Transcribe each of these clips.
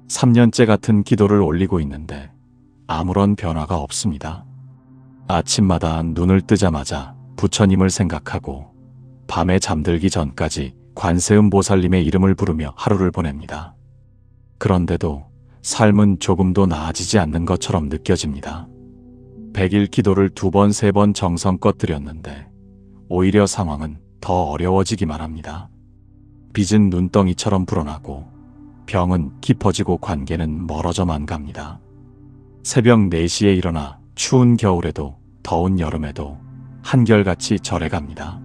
3년째 같은 기도를 올리고 있는데 아무런 변화가 없습니다. 아침마다 눈을 뜨자마자 부처님을 생각하고 밤에 잠들기 전까지 관세음보살님의 이름을 부르며 하루를 보냅니다. 그런데도 삶은 조금도 나아지지 않는 것처럼 느껴집니다. 100일 기도를 2번, 3번 정성껏 드렸는데 오히려 상황은 더 어려워지기만 합니다. 빚은 눈덩이처럼 불어나고 병은 깊어지고 관계는 멀어져만 갑니다. 새벽 4시에 일어나 추운 겨울에도 더운 여름에도 한결같이 절에 갑니다.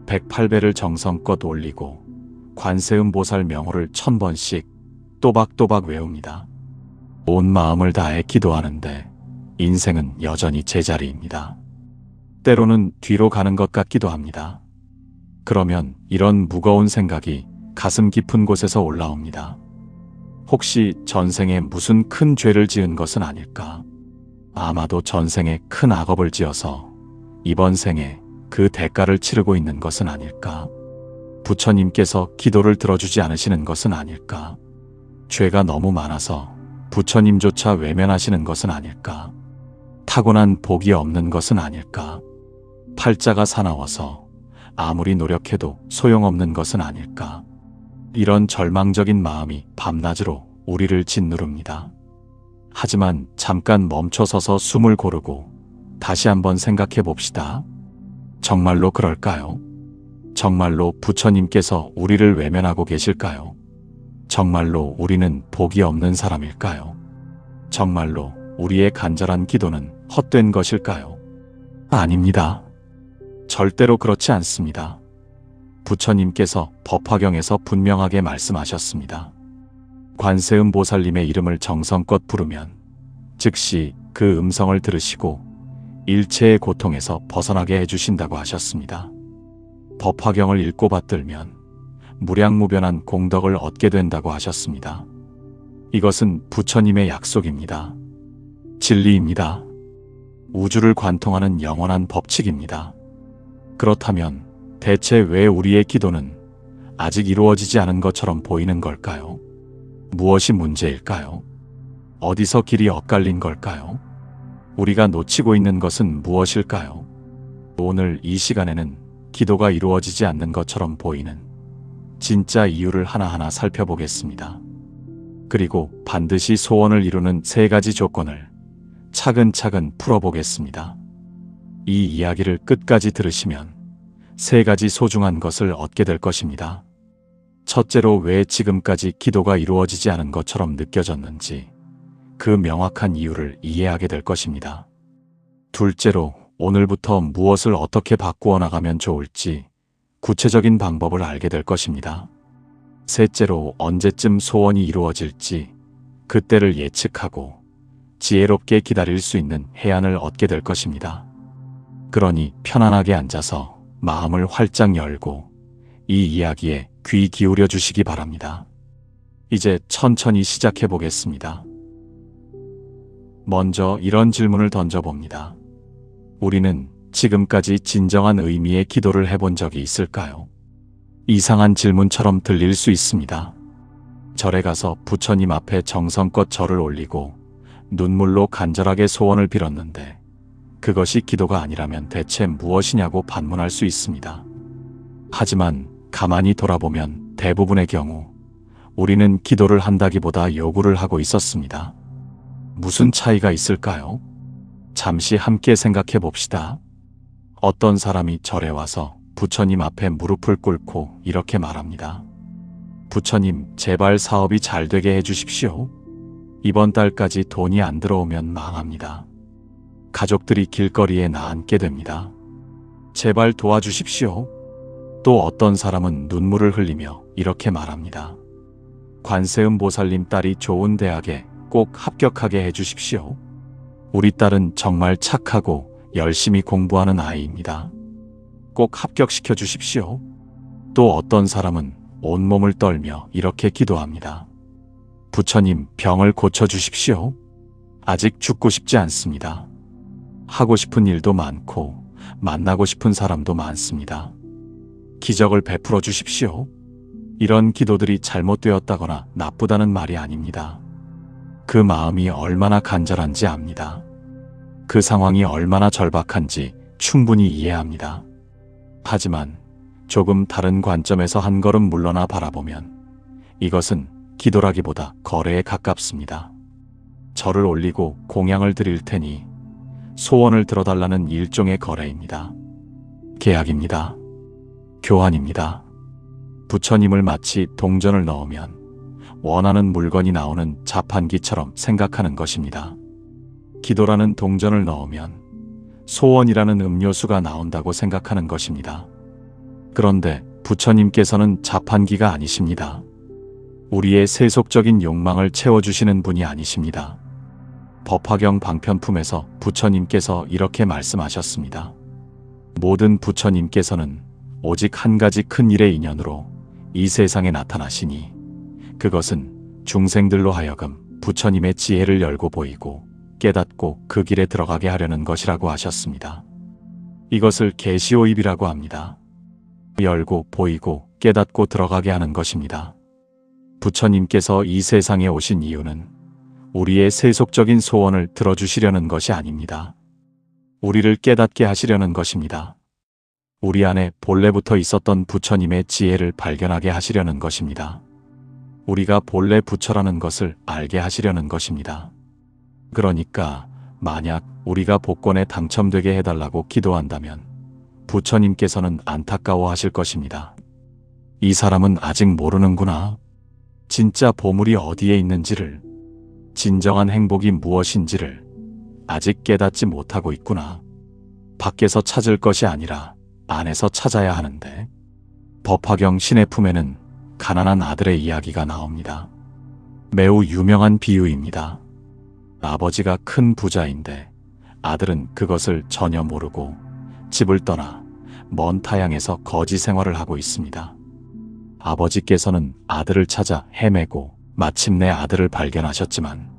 108배를 정성껏 올리고 관세음보살 명호를 1000번씩 또박또박 외웁니다. 온 마음을 다해 기도하는데 인생은 여전히 제자리입니다. 때로는 뒤로 가는 것 같기도 합니다. 그러면 이런 무거운 생각이 가슴 깊은 곳에서 올라옵니다. 혹시 전생에 무슨 큰 죄를 지은 것은 아닐까? 아마도 전생에 큰 악업을 지어서 이번 생에 그 대가를 치르고 있는 것은 아닐까? 부처님께서 기도를 들어주지 않으시는 것은 아닐까? 죄가 너무 많아서 부처님조차 외면하시는 것은 아닐까? 타고난 복이 없는 것은 아닐까? 팔자가 사나워서 아무리 노력해도 소용없는 것은 아닐까? 이런 절망적인 마음이 밤낮으로 우리를 짓누릅니다. 하지만 잠깐 멈춰서서 숨을 고르고 다시 한번 생각해 봅시다. 정말로 그럴까요? 정말로 부처님께서 우리를 외면하고 계실까요? 정말로 우리는 복이 없는 사람일까요? 정말로 우리의 간절한 기도는 헛된 것일까요? 아닙니다. 절대로 그렇지 않습니다. 부처님께서 법화경에서 분명하게 말씀하셨습니다. 관세음보살님의 이름을 정성껏 부르면 즉시 그 음성을 들으시고 일체의 고통에서 벗어나게 해주신다고 하셨습니다. 법화경을 읽고 받들면 무량무변한 공덕을 얻게 된다고 하셨습니다. 이것은 부처님의 약속입니다. 진리입니다. 우주를 관통하는 영원한 법칙입니다. 그렇다면 대체 왜 우리의 기도는 아직 이루어지지 않은 것처럼 보이는 걸까요? 무엇이 문제일까요? 어디서 길이 엇갈린 걸까요? 우리가 놓치고 있는 것은 무엇일까요? 오늘 이 시간에는 기도가 이루어지지 않는 것처럼 보이는 진짜 이유를 하나하나 살펴보겠습니다. 그리고 반드시 소원을 이루는 3가지 조건을 차근차근 풀어보겠습니다. 이 이야기를 끝까지 들으시면 3가지 소중한 것을 얻게 될 것입니다. 첫째로 왜 지금까지 기도가 이루어지지 않은 것처럼 느껴졌는지 그 명확한 이유를 이해하게 될 것입니다. 둘째로 오늘부터 무엇을 어떻게 바꾸어 나가면 좋을지 구체적인 방법을 알게 될 것입니다. 셋째로 언제쯤 소원이 이루어질지 그때를 예측하고 지혜롭게 기다릴 수 있는 해안을 얻게 될 것입니다. 그러니 편안하게 앉아서 마음을 활짝 열고 이 이야기에 귀 기울여 주시기 바랍니다. 이제 천천히 시작해 보겠습니다. 먼저 이런 질문을 던져봅니다. 우리는 지금까지 진정한 의미의 기도를 해본 적이 있을까요? 이상한 질문처럼 들릴 수 있습니다. 절에 가서 부처님 앞에 정성껏 절을 올리고 눈물로 간절하게 소원을 빌었는데 그것이 기도가 아니라면 대체 무엇이냐고 반문할 수 있습니다. 하지만 가만히 돌아보면 대부분의 경우 우리는 기도를 한다기보다 요구를 하고 있었습니다. 무슨 차이가 있을까요? 잠시 함께 생각해 봅시다. 어떤 사람이 절에 와서 부처님 앞에 무릎을 꿇고 이렇게 말합니다. 부처님, 제발 사업이 잘 되게 해주십시오. 이번 달까지 돈이 안 들어오면 망합니다. 가족들이 길거리에 나앉게 됩니다. 제발 도와주십시오. 또 어떤 사람은 눈물을 흘리며 이렇게 말합니다. 관세음보살님 딸이 좋은 대학에 꼭 합격하게 해주십시오. 우리 딸은 정말 착하고 열심히 공부하는 아이입니다. 꼭 합격시켜 주십시오. 또 어떤 사람은 온몸을 떨며 이렇게 기도합니다. 부처님, 병을 고쳐주십시오. 아직 죽고 싶지 않습니다. 하고 싶은 일도 많고 만나고 싶은 사람도 많습니다. 기적을 베풀어 주십시오. 이런 기도들이 잘못되었다거나 나쁘다는 말이 아닙니다. 그 마음이 얼마나 간절한지 압니다. 그 상황이 얼마나 절박한지 충분히 이해합니다. 하지만 조금 다른 관점에서 한 걸음 물러나 바라보면 이것은 기도라기보다 거래에 가깝습니다. 절을 올리고 공양을 드릴 테니 소원을 들어달라는 일종의 거래입니다. 계약입니다. 교환입니다. 부처님을 마치 동전을 넣으면 원하는 물건이 나오는 자판기처럼 생각하는 것입니다. 기도라는 동전을 넣으면 소원이라는 음료수가 나온다고 생각하는 것입니다. 그런데 부처님께서는 자판기가 아니십니다. 우리의 세속적인 욕망을 채워주시는 분이 아니십니다. 법화경 방편품에서 부처님께서 이렇게 말씀하셨습니다. 모든 부처님께서는 오직 한 가지 큰 일의 인연으로 이 세상에 나타나시니 그것은 중생들로 하여금 부처님의 지혜를 열고 보이고 깨닫고 그 길에 들어가게 하려는 것이라고 하셨습니다. 이것을 계시오입이라고 합니다. 열고 보이고 깨닫고 들어가게 하는 것입니다. 부처님께서 이 세상에 오신 이유는 우리의 세속적인 소원을 들어주시려는 것이 아닙니다. 우리를 깨닫게 하시려는 것입니다. 우리 안에 본래부터 있었던 부처님의 지혜를 발견하게 하시려는 것입니다. 우리가 본래 부처라는 것을 알게 하시려는 것입니다. 그러니까 만약 우리가 복권에 당첨되게 해달라고 기도한다면 부처님께서는 안타까워하실 것입니다. 이 사람은 아직 모르는구나. 진짜 보물이 어디에 있는지를, 진정한 행복이 무엇인지를 아직 깨닫지 못하고 있구나. 밖에서 찾을 것이 아니라 안에서 찾아야 하는데. 법화경 신의 품에는 가난한 아들의 이야기가 나옵니다. 매우 유명한 비유입니다. 아버지가 큰 부자인데 아들은 그것을 전혀 모르고 집을 떠나 먼 타향에서 거지 생활을 하고 있습니다. 아버지께서는 아들을 찾아 헤매고 마침내 아들을 발견하셨지만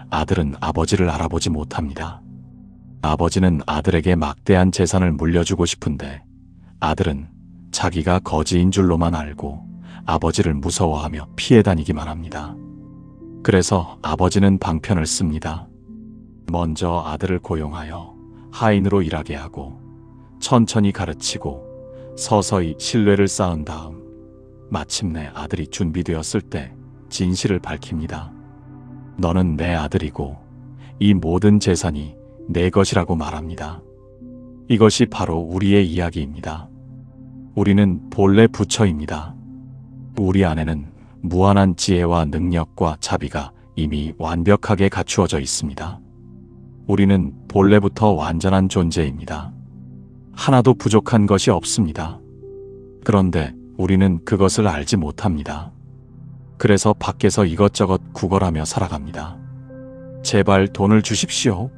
아들은 아버지를 알아보지 못합니다. 아버지는 아들에게 막대한 재산을 물려주고 싶은데 아들은 자기가 거지인 줄로만 알고 아버지를 무서워하며 피해 다니기만 합니다. 그래서 아버지는 방편을 씁니다. 먼저 아들을 고용하여 하인으로 일하게 하고 천천히 가르치고 서서히 신뢰를 쌓은 다음 마침내 아들이 준비되었을 때 진실을 밝힙니다. 너는 내 아들이고 이 모든 재산이 내 것이라고 말합니다. 이것이 바로 우리의 이야기입니다. 우리는 본래 부처입니다. 우리 안에는 무한한 지혜와 능력과 자비가 이미 완벽하게 갖추어져 있습니다. 우리는 본래부터 완전한 존재입니다. 하나도 부족한 것이 없습니다. 그런데 우리는 그것을 알지 못합니다. 그래서 밖에서 이것저것 구걸하며 살아갑니다. 제발 돈을 주십시오.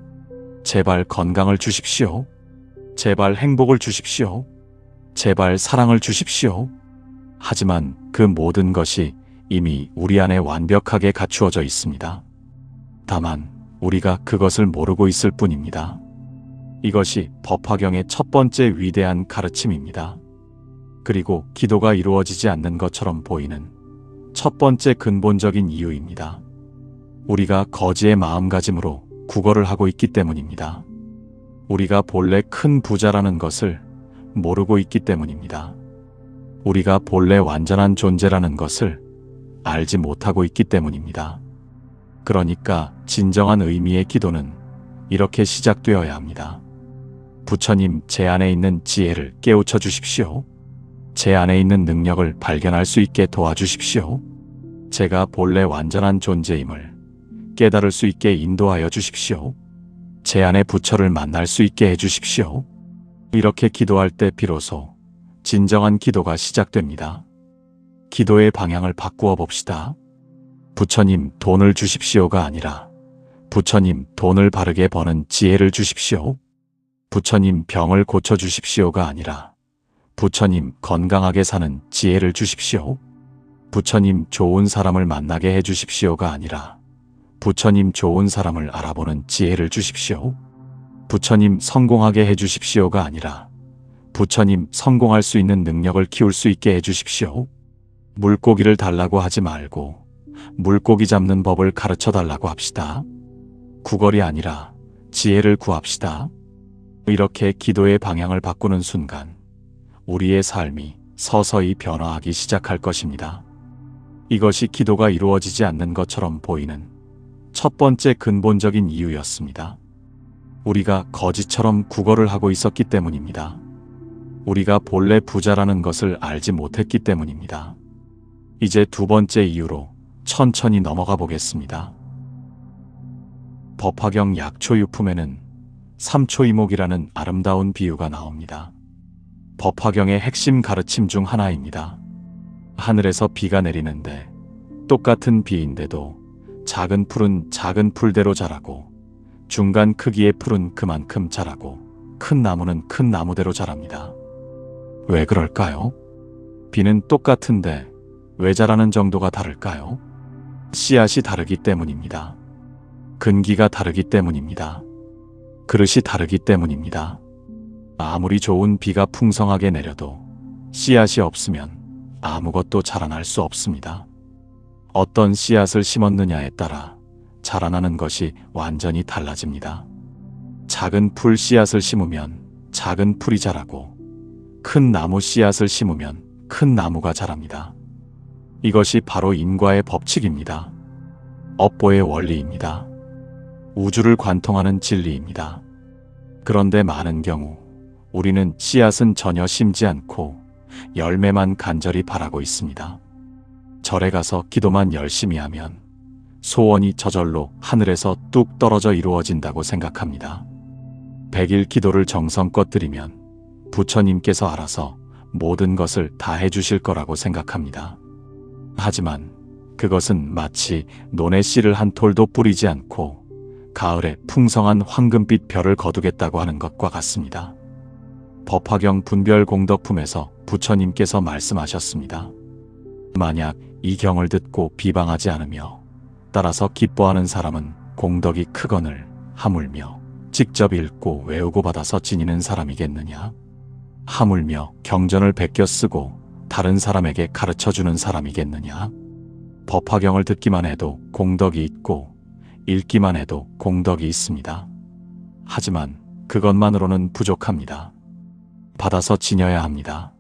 제발 건강을 주십시오. 제발 행복을 주십시오. 제발 사랑을 주십시오. 하지만 그 모든 것이 이미 우리 안에 완벽하게 갖추어져 있습니다. 다만 우리가 그것을 모르고 있을 뿐입니다. 이것이 법화경의 첫 번째 위대한 가르침입니다. 그리고 기도가 이루어지지 않는 것처럼 보이는 첫 번째 근본적인 이유입니다. 우리가 거지의 마음가짐으로 구걸을 하고 있기 때문입니다. 우리가 본래 큰 부자라는 것을 모르고 있기 때문입니다. 우리가 본래 완전한 존재라는 것을 알지 못하고 있기 때문입니다. 그러니까 진정한 의미의 기도는 이렇게 시작되어야 합니다. 부처님, 제 안에 있는 지혜를 깨우쳐 주십시오. 제 안에 있는 능력을 발견할 수 있게 도와주십시오. 제가 본래 완전한 존재임을 깨달을 수 있게 인도하여 주십시오. 제 안에 부처를 만날 수 있게 해주십시오. 이렇게 기도할 때 비로소 진정한 기도가 시작됩니다. 기도의 방향을 바꾸어 봅시다. 부처님, 돈을 주십시오가 아니라 부처님, 돈을 바르게 버는 지혜를 주십시오. 부처님, 병을 고쳐 주십시오가 아니라 부처님, 건강하게 사는 지혜를 주십시오. 부처님, 좋은 사람을 만나게 해 주십시오가 아니라 부처님, 좋은 사람을 알아보는 지혜를 주십시오. 부처님, 성공하게 해 주십시오가 아니라 부처님, 성공할 수 있는 능력을 키울 수 있게 해 주십시오. 물고기를 달라고 하지 말고 물고기 잡는 법을 가르쳐 달라고 합시다. 구걸이 아니라 지혜를 구합시다. 이렇게 기도의 방향을 바꾸는 순간 우리의 삶이 서서히 변화하기 시작할 것입니다. 이것이 기도가 이루어지지 않는 것처럼 보이는 첫 번째 근본적인 이유였습니다. 우리가 거지처럼 구걸을 하고 있었기 때문입니다. 우리가 본래 부자라는 것을 알지 못했기 때문입니다. 이제 두 번째 이유로 천천히 넘어가 보겠습니다. 법화경 약초유품에는 삼초이목이라는 아름다운 비유가 나옵니다. 법화경의 핵심 가르침 중 하나입니다. 하늘에서 비가 내리는데 똑같은 비인데도 작은 풀은 작은 풀대로 자라고 중간 크기의 풀은 그만큼 자라고 큰 나무는 큰 나무대로 자랍니다. 왜 그럴까요? 비는 똑같은데 왜 자라는 정도가 다를까요? 씨앗이 다르기 때문입니다. 근기가 다르기 때문입니다. 그릇이 다르기 때문입니다. 아무리 좋은 비가 풍성하게 내려도 씨앗이 없으면 아무것도 자라날 수 없습니다. 어떤 씨앗을 심었느냐에 따라 자라나는 것이 완전히 달라집니다. 작은 풀 씨앗을 심으면 작은 풀이 자라고 큰 나무 씨앗을 심으면 큰 나무가 자랍니다. 이것이 바로 인과의 법칙입니다. 업보의 원리입니다. 우주를 관통하는 진리입니다. 그런데 많은 경우 우리는 씨앗은 전혀 심지 않고 열매만 간절히 바라고 있습니다. 절에 가서 기도만 열심히 하면 소원이 저절로 하늘에서 뚝 떨어져 이루어진다고 생각합니다. 100일 기도를 정성껏 드리면 부처님께서 알아서 모든 것을 다 해주실 거라고 생각합니다. 하지만 그것은 마치 논에 씨를 한 톨도 뿌리지 않고 가을에 풍성한 황금빛 별을 거두겠다고 하는 것과 같습니다. 법화경 분별공덕품에서 부처님께서 말씀하셨습니다. 만약 이 경을 듣고 비방하지 않으며 따라서 기뻐하는 사람은 공덕이 크거늘 하물며 직접 읽고 외우고 받아서 지니는 사람이겠느냐? 하물며 경전을 베껴 쓰고 다른 사람에게 가르쳐주는 사람이겠느냐? 법화경을 듣기만 해도 공덕이 있고 읽기만 해도 공덕이 있습니다. 하지만 그것만으로는 부족합니다. 받아서 지녀야 합니다.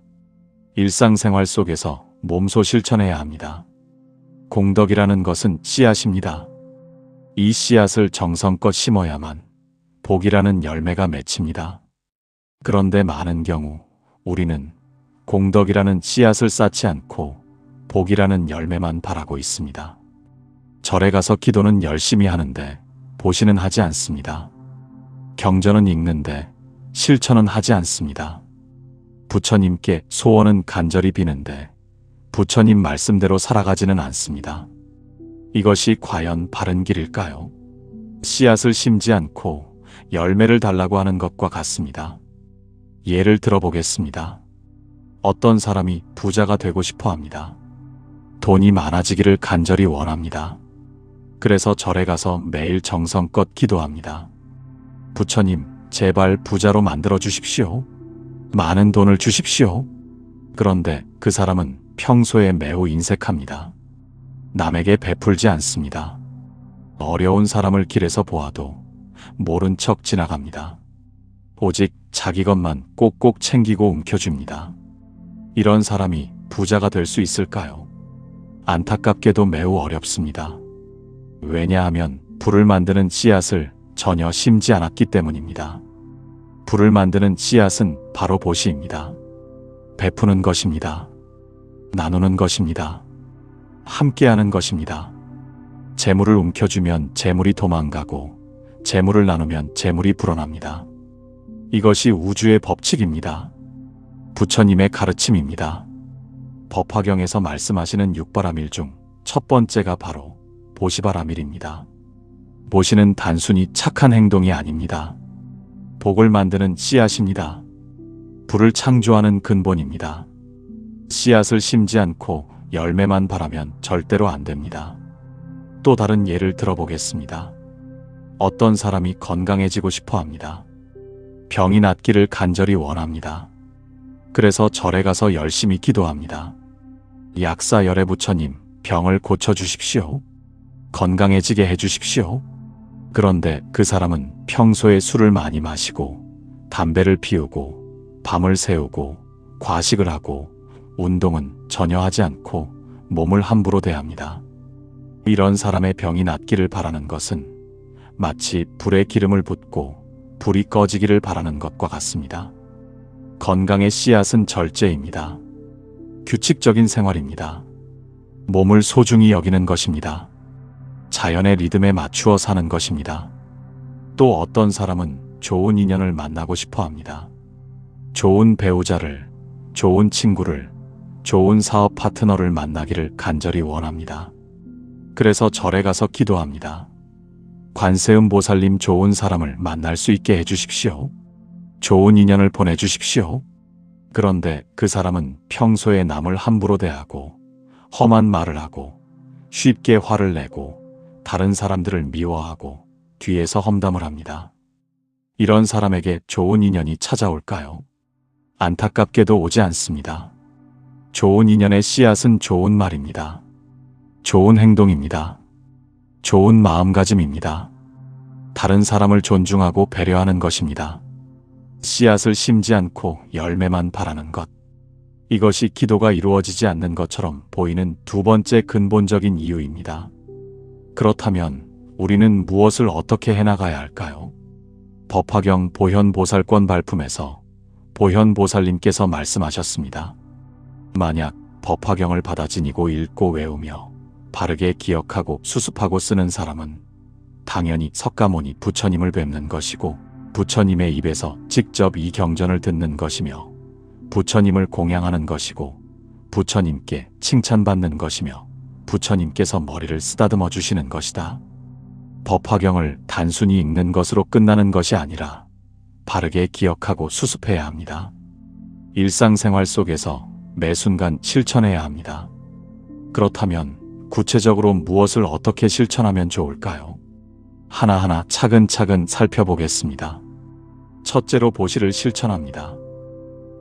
일상생활 속에서 몸소 실천해야 합니다. 공덕이라는 것은 씨앗입니다. 이 씨앗을 정성껏 심어야만 복이라는 열매가 맺힙니다. 그런데 많은 경우 우리는 공덕이라는 씨앗을 쌓지 않고 복이라는 열매만 바라고 있습니다. 절에 가서 기도는 열심히 하는데 보시는 하지 않습니다. 경전은 읽는데 실천은 하지 않습니다. 부처님께 소원은 간절히 비는데 부처님 말씀대로 살아가지는 않습니다. 이것이 과연 바른 길일까요? 씨앗을 심지 않고 열매를 달라고 하는 것과 같습니다. 예를 들어보겠습니다. 어떤 사람이 부자가 되고 싶어 합니다. 돈이 많아지기를 간절히 원합니다. 그래서 절에 가서 매일 정성껏 기도합니다. 부처님, 제발 부자로 만들어 주십시오. 많은 돈을 주십시오. 그런데 그 사람은 평소에 매우 인색합니다. 남에게 베풀지 않습니다. 어려운 사람을 길에서 보아도 모른 척 지나갑니다. 오직 자기 것만 꼭꼭 챙기고 움켜줍니다. 이런 사람이 부자가 될 수 있을까요? 안타깝게도 매우 어렵습니다. 왜냐하면 불을 만드는 씨앗을 전혀 심지 않았기 때문입니다. 불을 만드는 씨앗은 바로 보시입니다. 베푸는 것입니다. 나누는 것입니다. 함께하는 것입니다. 재물을 움켜주면 재물이 도망가고 재물을 나누면 재물이 불어납니다. 이것이 우주의 법칙입니다. 부처님의 가르침입니다. 법화경에서 말씀하시는 육바라밀 중 첫 번째가 바로 보시바라밀입니다. 보시는 단순히 착한 행동이 아닙니다. 복을 만드는 씨앗입니다. 불을 창조하는 근본입니다. 씨앗을 심지 않고 열매만 바라면 절대로 안 됩니다. 또 다른 예를 들어보겠습니다. 어떤 사람이 건강해지고 싶어 합니다. 병이 낫기를 간절히 원합니다. 그래서 절에 가서 열심히 기도합니다. 약사 열애 부처님, 병을 고쳐주십시오. 건강해지게 해주십시오. 그런데 그 사람은 평소에 술을 많이 마시고 담배를 피우고 밤을 새우고 과식을 하고 운동은 전혀 하지 않고 몸을 함부로 대합니다. 이런 사람의 병이 낫기를 바라는 것은 마치 불에 기름을 붓고 불이 꺼지기를 바라는 것과 같습니다. 건강의 씨앗은 절제입니다. 규칙적인 생활입니다. 몸을 소중히 여기는 것입니다. 자연의 리듬에 맞추어 사는 것입니다. 또 어떤 사람은 좋은 인연을 만나고 싶어 합니다. 좋은 배우자를, 좋은 친구를, 좋은 사업 파트너를 만나기를 간절히 원합니다. 그래서 절에 가서 기도합니다. 관세음 보살님, 좋은 사람을 만날 수 있게 해주십시오. 좋은 인연을 보내주십시오. 그런데 그 사람은 평소에 남을 함부로 대하고 험한 말을 하고 쉽게 화를 내고 다른 사람들을 미워하고 뒤에서 험담을 합니다. 이런 사람에게 좋은 인연이 찾아올까요? 안타깝게도 오지 않습니다. 좋은 인연의 씨앗은 좋은 말입니다. 좋은 행동입니다. 좋은 마음가짐입니다. 다른 사람을 존중하고 배려하는 것입니다. 씨앗을 심지 않고 열매만 바라는 것. 이것이 기도가 이루어지지 않는 것처럼 보이는 두 번째 근본적인 이유입니다. 그렇다면 우리는 무엇을 어떻게 해나가야 할까요? 법화경 보현보살권 발품에서 보현보살님께서 말씀하셨습니다. 만약 법화경을 받아 지니고 읽고 외우며 바르게 기억하고 수습하고 쓰는 사람은 당연히 석가모니 부처님을 뵙는 것이고 부처님의 입에서 직접 이 경전을 듣는 것이며 부처님을 공양하는 것이고 부처님께 칭찬받는 것이며 부처님께서 머리를 쓰다듬어 주시는 것이다. 법화경을 단순히 읽는 것으로 끝나는 것이 아니라 바르게 기억하고 수습해야 합니다. 일상생활 속에서 매 순간 실천해야 합니다. 그렇다면 구체적으로 무엇을 어떻게 실천하면 좋을까요? 하나하나 차근차근 살펴보겠습니다. 첫째로 보시를 실천합니다.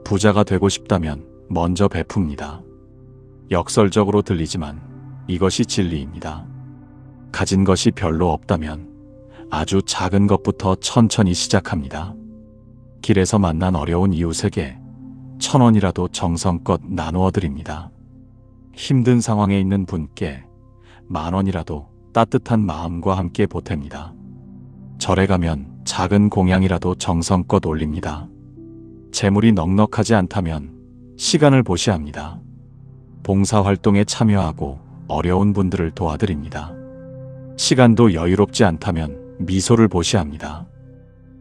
부자가 되고 싶다면 먼저 베풉니다. 역설적으로 들리지만 이것이 진리입니다. 가진 것이 별로 없다면 아주 작은 것부터 천천히 시작합니다. 길에서 만난 어려운 이웃에게 1,000원이라도 정성껏 나누어 드립니다. 힘든 상황에 있는 분께 10,000원이라도 따뜻한 마음과 함께 보탭니다. 절에 가면 작은 공양이라도 정성껏 올립니다. 재물이 넉넉하지 않다면 시간을 보시합니다. 봉사활동에 참여하고 어려운 분들을 도와드립니다. 시간도 여유롭지 않다면 미소를 보시합니다.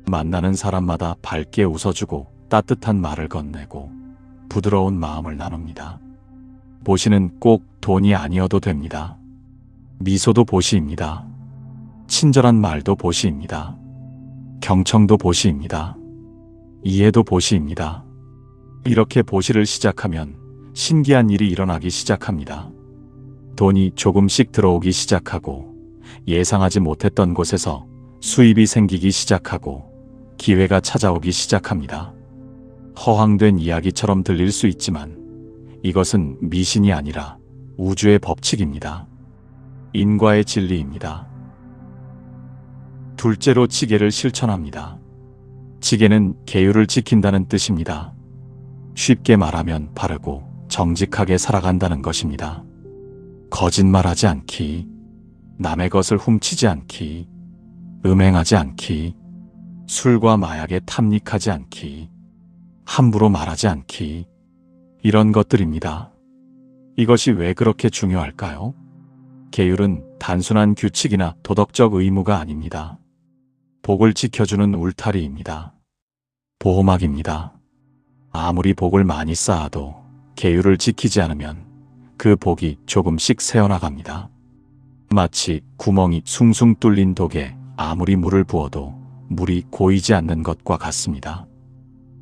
만나는 사람마다 밝게 웃어주고 따뜻한 말을 건네고 부드러운 마음을 나눕니다. 보시는 꼭 돈이 아니어도 됩니다. 미소도 보시입니다. 친절한 말도 보시입니다. 경청도 보시입니다. 이해도 보시입니다. 이렇게 보시를 시작하면 신기한 일이 일어나기 시작합니다. 돈이 조금씩 들어오기 시작하고 예상하지 못했던 곳에서 수입이 생기기 시작하고 기회가 찾아오기 시작합니다. 허황된 이야기처럼 들릴 수 있지만 이것은 미신이 아니라 우주의 법칙입니다. 인과의 진리입니다. 둘째로 지계를 실천합니다. 지계는 계율을 지킨다는 뜻입니다. 쉽게 말하면 바르고 정직하게 살아간다는 것입니다. 거짓말하지 않기, 남의 것을 훔치지 않기, 음행하지 않기, 술과 마약에 탐닉하지 않기, 함부로 말하지 않기, 이런 것들입니다. 이것이 왜 그렇게 중요할까요? 계율은 단순한 규칙이나 도덕적 의무가 아닙니다. 복을 지켜주는 울타리입니다. 보호막입니다. 아무리 복을 많이 쌓아도 계율을 지키지 않으면 그 복이 조금씩 새어나갑니다. 마치 구멍이 숭숭 뚫린 독에 아무리 물을 부어도 물이 고이지 않는 것과 같습니다.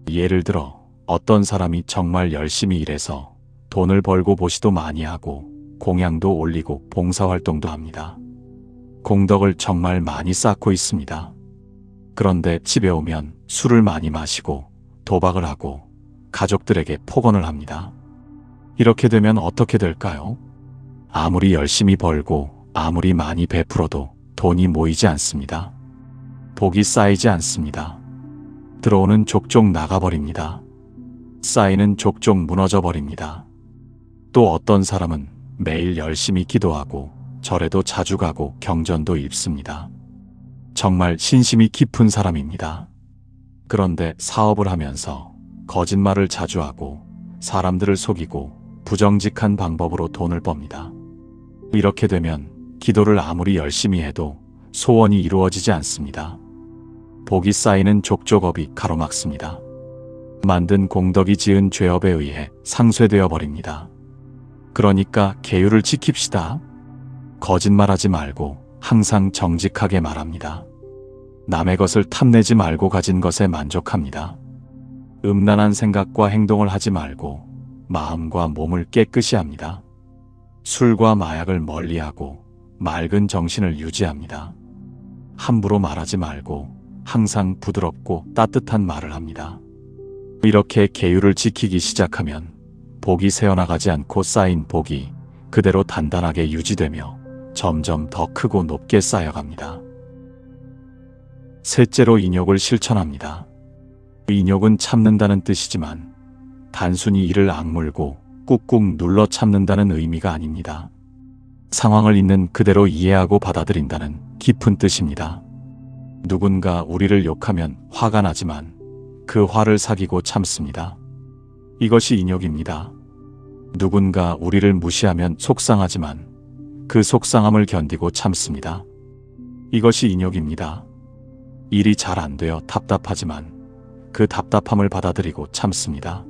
예를 들어 어떤 사람이 정말 열심히 일해서 돈을 벌고 보시도 많이 하고 공양도 올리고 봉사활동도 합니다. 공덕을 정말 많이 쌓고 있습니다. 그런데 집에 오면 술을 많이 마시고 도박을 하고 가족들에게 폭언을 합니다. 이렇게 되면 어떻게 될까요? 아무리 열심히 벌고 아무리 많이 베풀어도 돈이 모이지 않습니다. 복이 쌓이지 않습니다. 들어오는 족족 나가버립니다. 쌓이는 족족 무너져 버립니다. 또 어떤 사람은 매일 열심히 기도하고 절에도 자주 가고 경전도 읽습니다. 정말 신심이 깊은 사람입니다. 그런데 사업을 하면서 거짓말을 자주 하고 사람들을 속이고 부정직한 방법으로 돈을 멉니다. 이렇게 되면 기도를 아무리 열심히 해도 소원이 이루어지지 않습니다. 복이 쌓이는 족족업이 가로막습니다. 만든 공덕이 지은 죄업에 의해 상쇄되어 버립니다. 그러니까 계율을 지킵시다. 거짓말하지 말고 항상 정직하게 말합니다. 남의 것을 탐내지 말고 가진 것에 만족합니다. 음란한 생각과 행동을 하지 말고 마음과 몸을 깨끗이 합니다. 술과 마약을 멀리하고 맑은 정신을 유지합니다. 함부로 말하지 말고 항상 부드럽고 따뜻한 말을 합니다. 이렇게 계율을 지키기 시작하면 복이 새어나가지 않고 쌓인 복이 그대로 단단하게 유지되며 점점 더 크고 높게 쌓여갑니다. 셋째로 인욕을 실천합니다. 인욕은 참는다는 뜻이지만 단순히 이를 악물고 꾹꾹 눌러 참는다는 의미가 아닙니다. 상황을 있는 그대로 이해하고 받아들인다는 깊은 뜻입니다. 누군가 우리를 욕하면 화가 나지만 그 화를 사귀고 참습니다. 이것이 인욕입니다. 누군가 우리를 무시하면 속상하지만 그 속상함을 견디고 참습니다. 이것이 인욕입니다. 일이 잘 안 되어 답답하지만 그 답답함을 받아들이고 참습니다.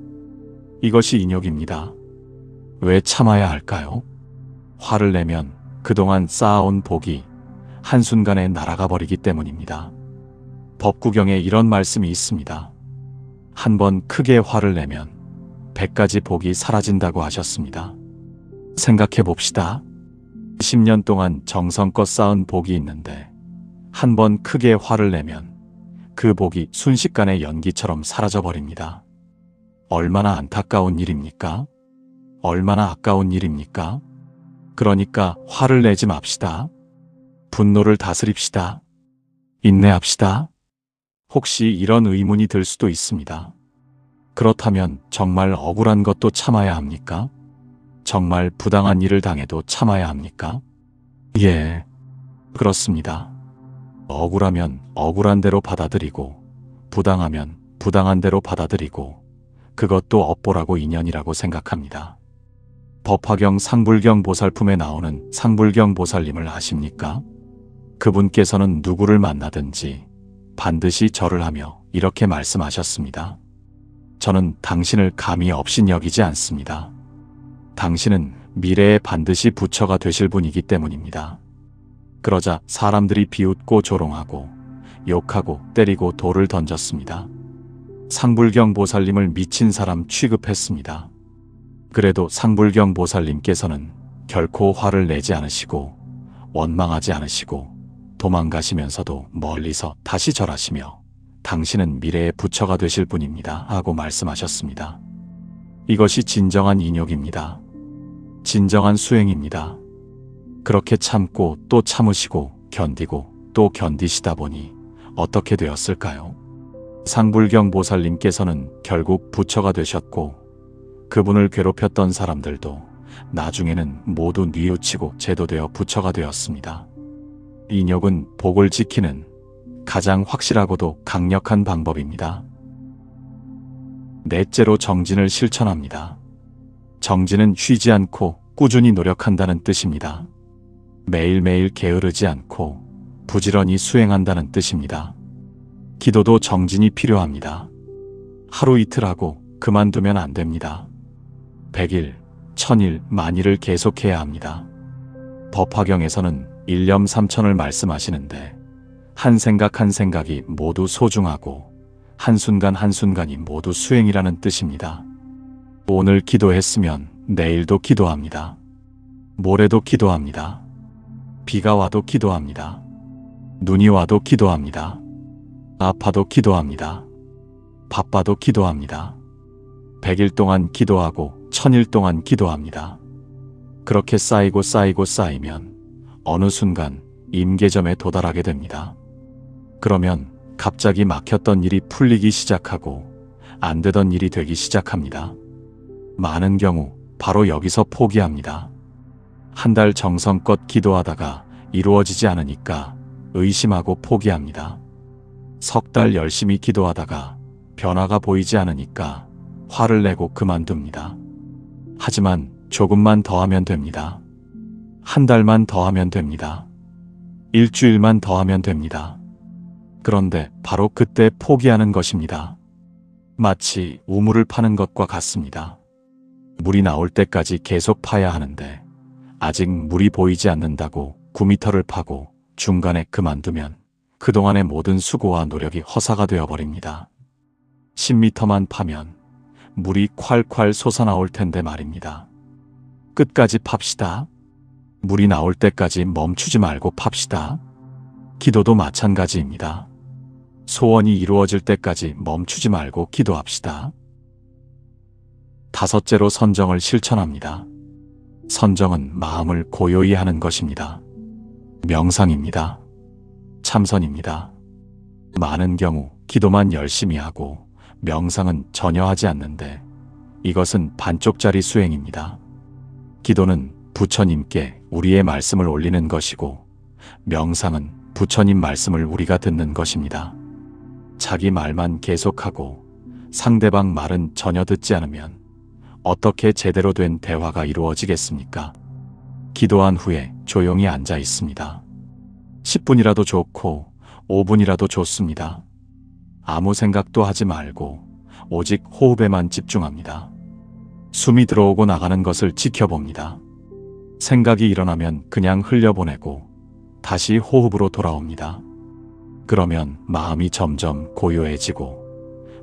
이것이 인욕입니다. 왜 참아야 할까요? 화를 내면 그동안 쌓아온 복이 한순간에 날아가 버리기 때문입니다. 법구경에 이런 말씀이 있습니다. 한 번 크게 화를 내면 100가지 복이 사라진다고 하셨습니다. 생각해 봅시다. 10년 동안 정성껏 쌓은 복이 있는데 한 번 크게 화를 내면 그 복이 순식간에 연기처럼 사라져 버립니다. 얼마나 안타까운 일입니까? 얼마나 아까운 일입니까? 그러니까 화를 내지 맙시다. 분노를 다스립시다. 인내합시다. 혹시 이런 의문이 들 수도 있습니다. 그렇다면 정말 억울한 것도 참아야 합니까? 정말 부당한 일을 당해도 참아야 합니까? 예, 그렇습니다. 억울하면 억울한 대로 받아들이고 부당하면 부당한 대로 받아들이고 그것도 업보라고 인연이라고 생각합니다. 법화경 상불경 보살품에 나오는 상불경 보살님을 아십니까? 그분께서는 누구를 만나든지 반드시 절을 하며 이렇게 말씀하셨습니다. 저는 당신을 감히 업신여기지 않습니다. 당신은 미래에 반드시 부처가 되실 분이기 때문입니다. 그러자 사람들이 비웃고 조롱하고 욕하고 때리고 돌을 던졌습니다. 상불경 보살님을 미친 사람 취급했습니다. 그래도 상불경 보살님께서는 결코 화를 내지 않으시고 원망하지 않으시고 도망가시면서도 멀리서 다시 절하시며 당신은 미래의 부처가 되실 분입니다 하고 말씀하셨습니다. 이것이 진정한 인욕입니다. 진정한 수행입니다. 그렇게 참고 또 참으시고 견디고 또 견디시다 보니 어떻게 되었을까요? 상불경 보살님께서는 결국 부처가 되셨고 그분을 괴롭혔던 사람들도 나중에는 모두 뉘우치고 제도되어 부처가 되었습니다. 인욕은 복을 지키는 가장 확실하고도 강력한 방법입니다. 넷째로 정진을 실천합니다. 정진은 쉬지 않고 꾸준히 노력한다는 뜻입니다. 매일매일 게으르지 않고 부지런히 수행한다는 뜻입니다. 기도도 정진이 필요합니다. 하루 이틀 하고 그만두면 안 됩니다. 100일, 1000일, 만일을 계속해야 합니다. 법화경에서는 일념 3000을 말씀하시는데 한 생각 한 생각이 모두 소중하고 한순간 한순간이 모두 수행이라는 뜻입니다. 오늘 기도했으면 내일도 기도합니다. 모레도 기도합니다. 비가 와도 기도합니다. 눈이 와도 기도합니다. 아파도 기도합니다. 바빠도 기도합니다. 100일 동안 기도하고 1000일 동안 기도합니다. 그렇게 쌓이고 쌓이고 쌓이면 어느 순간 임계점에 도달하게 됩니다. 그러면 갑자기 막혔던 일이 풀리기 시작하고 안 되던 일이 되기 시작합니다. 많은 경우 바로 여기서 포기합니다. 한 달 정성껏 기도하다가 이루어지지 않으니까 의심하고 포기합니다. 석 달 열심히 기도하다가 변화가 보이지 않으니까 화를 내고 그만둡니다. 하지만 조금만 더 하면 됩니다. 한 달만 더 하면 됩니다. 일주일만 더 하면 됩니다. 그런데 바로 그때 포기하는 것입니다. 마치 우물을 파는 것과 같습니다. 물이 나올 때까지 계속 파야 하는데 아직 물이 보이지 않는다고 9m를 파고 중간에 그만두면 그동안의 모든 수고와 노력이 허사가 되어버립니다. 10m만 파면 물이 콸콸 솟아나올 텐데 말입니다. 끝까지 팝시다. 물이 나올 때까지 멈추지 말고 팝시다. 기도도 마찬가지입니다. 소원이 이루어질 때까지 멈추지 말고 기도합시다. 다섯째로 선정을 실천합니다. 선정은 마음을 고요히 하는 것입니다. 명상입니다. 참선입니다. 많은 경우 기도만 열심히 하고 명상은 전혀 하지 않는데 이것은 반쪽짜리 수행입니다. 기도는 부처님께 우리의 말씀을 올리는 것이고 명상은 부처님 말씀을 우리가 듣는 것입니다. 자기 말만 계속하고 상대방 말은 전혀 듣지 않으면 어떻게 제대로 된 대화가 이루어지겠습니까? 기도한 후에 조용히 앉아 있습니다. 10분이라도 좋고 5분이라도 좋습니다. 아무 생각도 하지 말고 오직 호흡에만 집중합니다. 숨이 들어오고 나가는 것을 지켜봅니다. 생각이 일어나면 그냥 흘려보내고 다시 호흡으로 돌아옵니다. 그러면 마음이 점점 고요해지고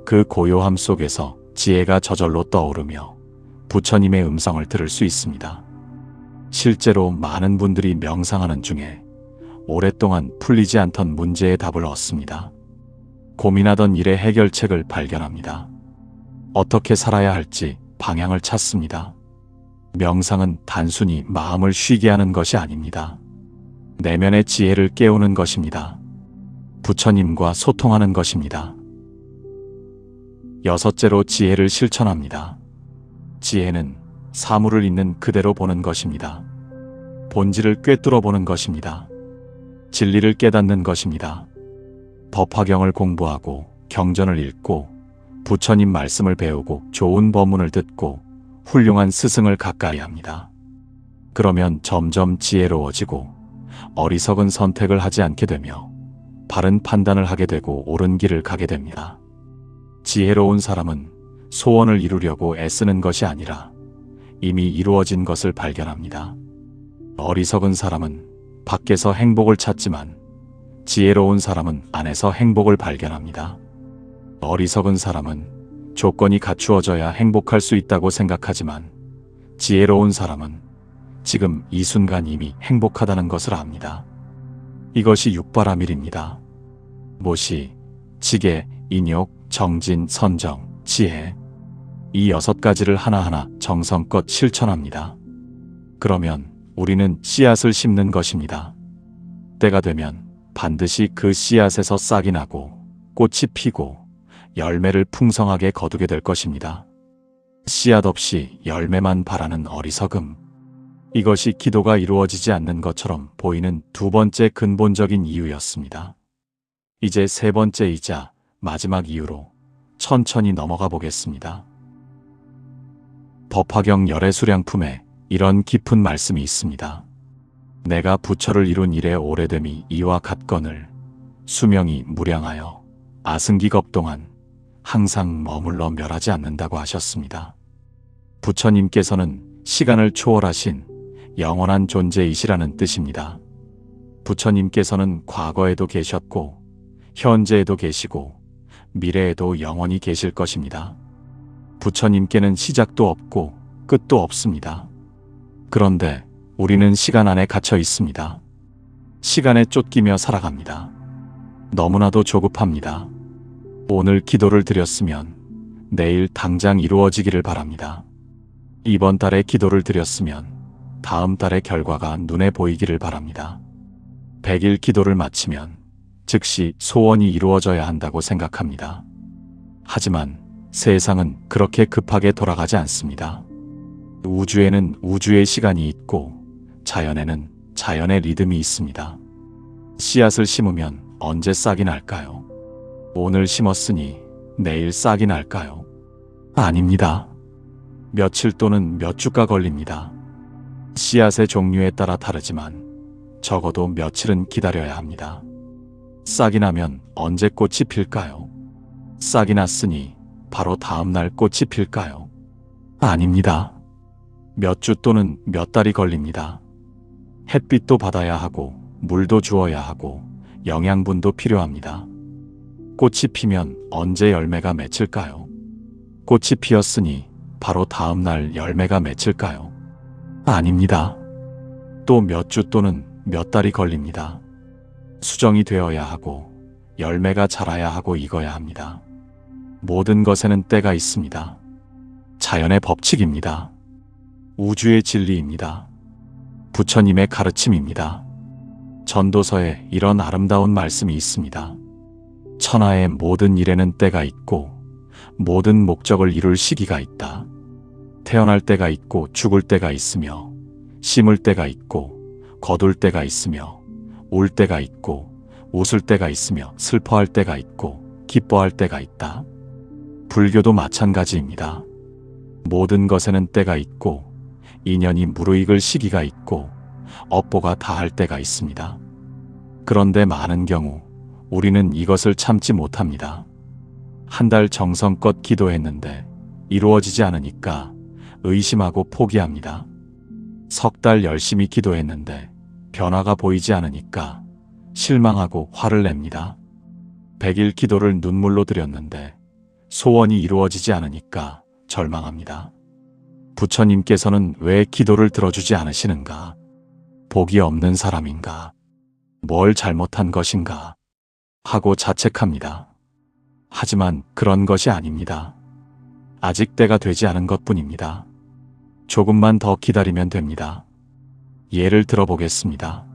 그 고요함 속에서 지혜가 저절로 떠오르며 부처님의 음성을 들을 수 있습니다. 실제로 많은 분들이 명상하는 중에 오랫동안 풀리지 않던 문제의 답을 얻습니다. 고민하던 일의 해결책을 발견합니다. 어떻게 살아야 할지 방향을 찾습니다. 명상은 단순히 마음을 쉬게 하는 것이 아닙니다. 내면의 지혜를 깨우는 것입니다. 부처님과 소통하는 것입니다. 여섯째로 지혜를 실천합니다. 지혜는 사물을 있는 그대로 보는 것입니다. 본질을 꿰뚫어 보는 것입니다. 진리를 깨닫는 것입니다. 법화경을 공부하고 경전을 읽고 부처님 말씀을 배우고 좋은 법문을 듣고 훌륭한 스승을 가까이 합니다. 그러면 점점 지혜로워지고 어리석은 선택을 하지 않게 되며 바른 판단을 하게 되고 옳은 길을 가게 됩니다. 지혜로운 사람은 소원을 이루려고 애쓰는 것이 아니라 이미 이루어진 것을 발견합니다. 어리석은 사람은 밖에서 행복을 찾지만 지혜로운 사람은 안에서 행복을 발견합니다. 어리석은 사람은 조건이 갖추어져야 행복할 수 있다고 생각하지만 지혜로운 사람은 지금 이 순간 이미 행복하다는 것을 압니다. 이것이 육바라밀입니다. 모시, 지계, 인욕, 정진, 선정, 지혜. 이 6가지를 하나하나 정성껏 실천합니다. 그러면 우리는 씨앗을 심는 것입니다. 때가 되면 반드시 그 씨앗에서 싹이 나고 꽃이 피고 열매를 풍성하게 거두게 될 것입니다. 씨앗 없이 열매만 바라는 어리석음. 이것이 기도가 이루어지지 않는 것처럼 보이는 두 번째 근본적인 이유였습니다. 이제 세 번째이자 마지막 이유로 천천히 넘어가 보겠습니다. 법화경 열애수량품에 이런 깊은 말씀이 있습니다. 내가 부처를 이룬 이래 오래됨이 이와 같거늘 수명이 무량하여 아승기겁 동안 항상 머물러 멸하지 않는다고 하셨습니다. 부처님께서는 시간을 초월하신 영원한 존재이시라는 뜻입니다. 부처님께서는 과거에도 계셨고 현재에도 계시고 미래에도 영원히 계실 것입니다. 부처님께는 시작도 없고 끝도 없습니다. 그런데 우리는 시간 안에 갇혀 있습니다. 시간에 쫓기며 살아갑니다. 너무나도 조급합니다. 오늘 기도를 드렸으면 내일 당장 이루어지기를 바랍니다. 이번 달에 기도를 드렸으면 다음 달의 결과가 눈에 보이기를 바랍니다. 100일 기도를 마치면 즉시 소원이 이루어져야 한다고 생각합니다. 하지만 세상은 그렇게 급하게 돌아가지 않습니다. 우주에는 우주의 시간이 있고 자연에는 자연의 리듬이 있습니다. 씨앗을 심으면 언제 싹이 날까요? 오늘 심었으니 내일 싹이 날까요? 아닙니다. 며칠 또는 몇 주가 걸립니다. 씨앗의 종류에 따라 다르지만 적어도 며칠은 기다려야 합니다. 싹이 나면 언제 꽃이 필까요? 싹이 났으니 바로 다음 날 꽃이 필까요? 아닙니다. 몇 주 또는 몇 달이 걸립니다. 햇빛도 받아야 하고 물도 주어야 하고 영양분도 필요합니다. 꽃이 피면 언제 열매가 맺힐까요? 꽃이 피었으니 바로 다음 날 열매가 맺힐까요? 아닙니다. 또 몇 주 또는 몇 달이 걸립니다. 수정이 되어야 하고 열매가 자라야 하고 익어야 합니다. 모든 것에는 때가 있습니다. 자연의 법칙입니다. 우주의 진리입니다. 부처님의 가르침입니다. 전도서에 이런 아름다운 말씀이 있습니다. 천하의 모든 일에는 때가 있고 모든 목적을 이룰 시기가 있다. 태어날 때가 있고 죽을 때가 있으며 심을 때가 있고 거둘 때가 있으며 울 때가 있고 웃을 때가 있으며 슬퍼할 때가 있고 기뻐할 때가 있다. 불교도 마찬가지입니다. 모든 것에는 때가 있고 인연이 무르익을 시기가 있고 업보가 다할 때가 있습니다. 그런데 많은 경우 우리는 이것을 참지 못합니다. 한 달 정성껏 기도했는데 이루어지지 않으니까 의심하고 포기합니다. 석 달 열심히 기도했는데 변화가 보이지 않으니까 실망하고 화를 냅니다. 100일 기도를 눈물로 드렸는데 소원이 이루어지지 않으니까 절망합니다. 부처님께서는 왜 기도를 들어주지 않으시는가? 복이 없는 사람인가? 뭘 잘못한 것인가? 하고 자책합니다. 하지만 그런 것이 아닙니다. 아직 때가 되지 않은 것뿐입니다. 조금만 더 기다리면 됩니다. 예를 들어보겠습니다.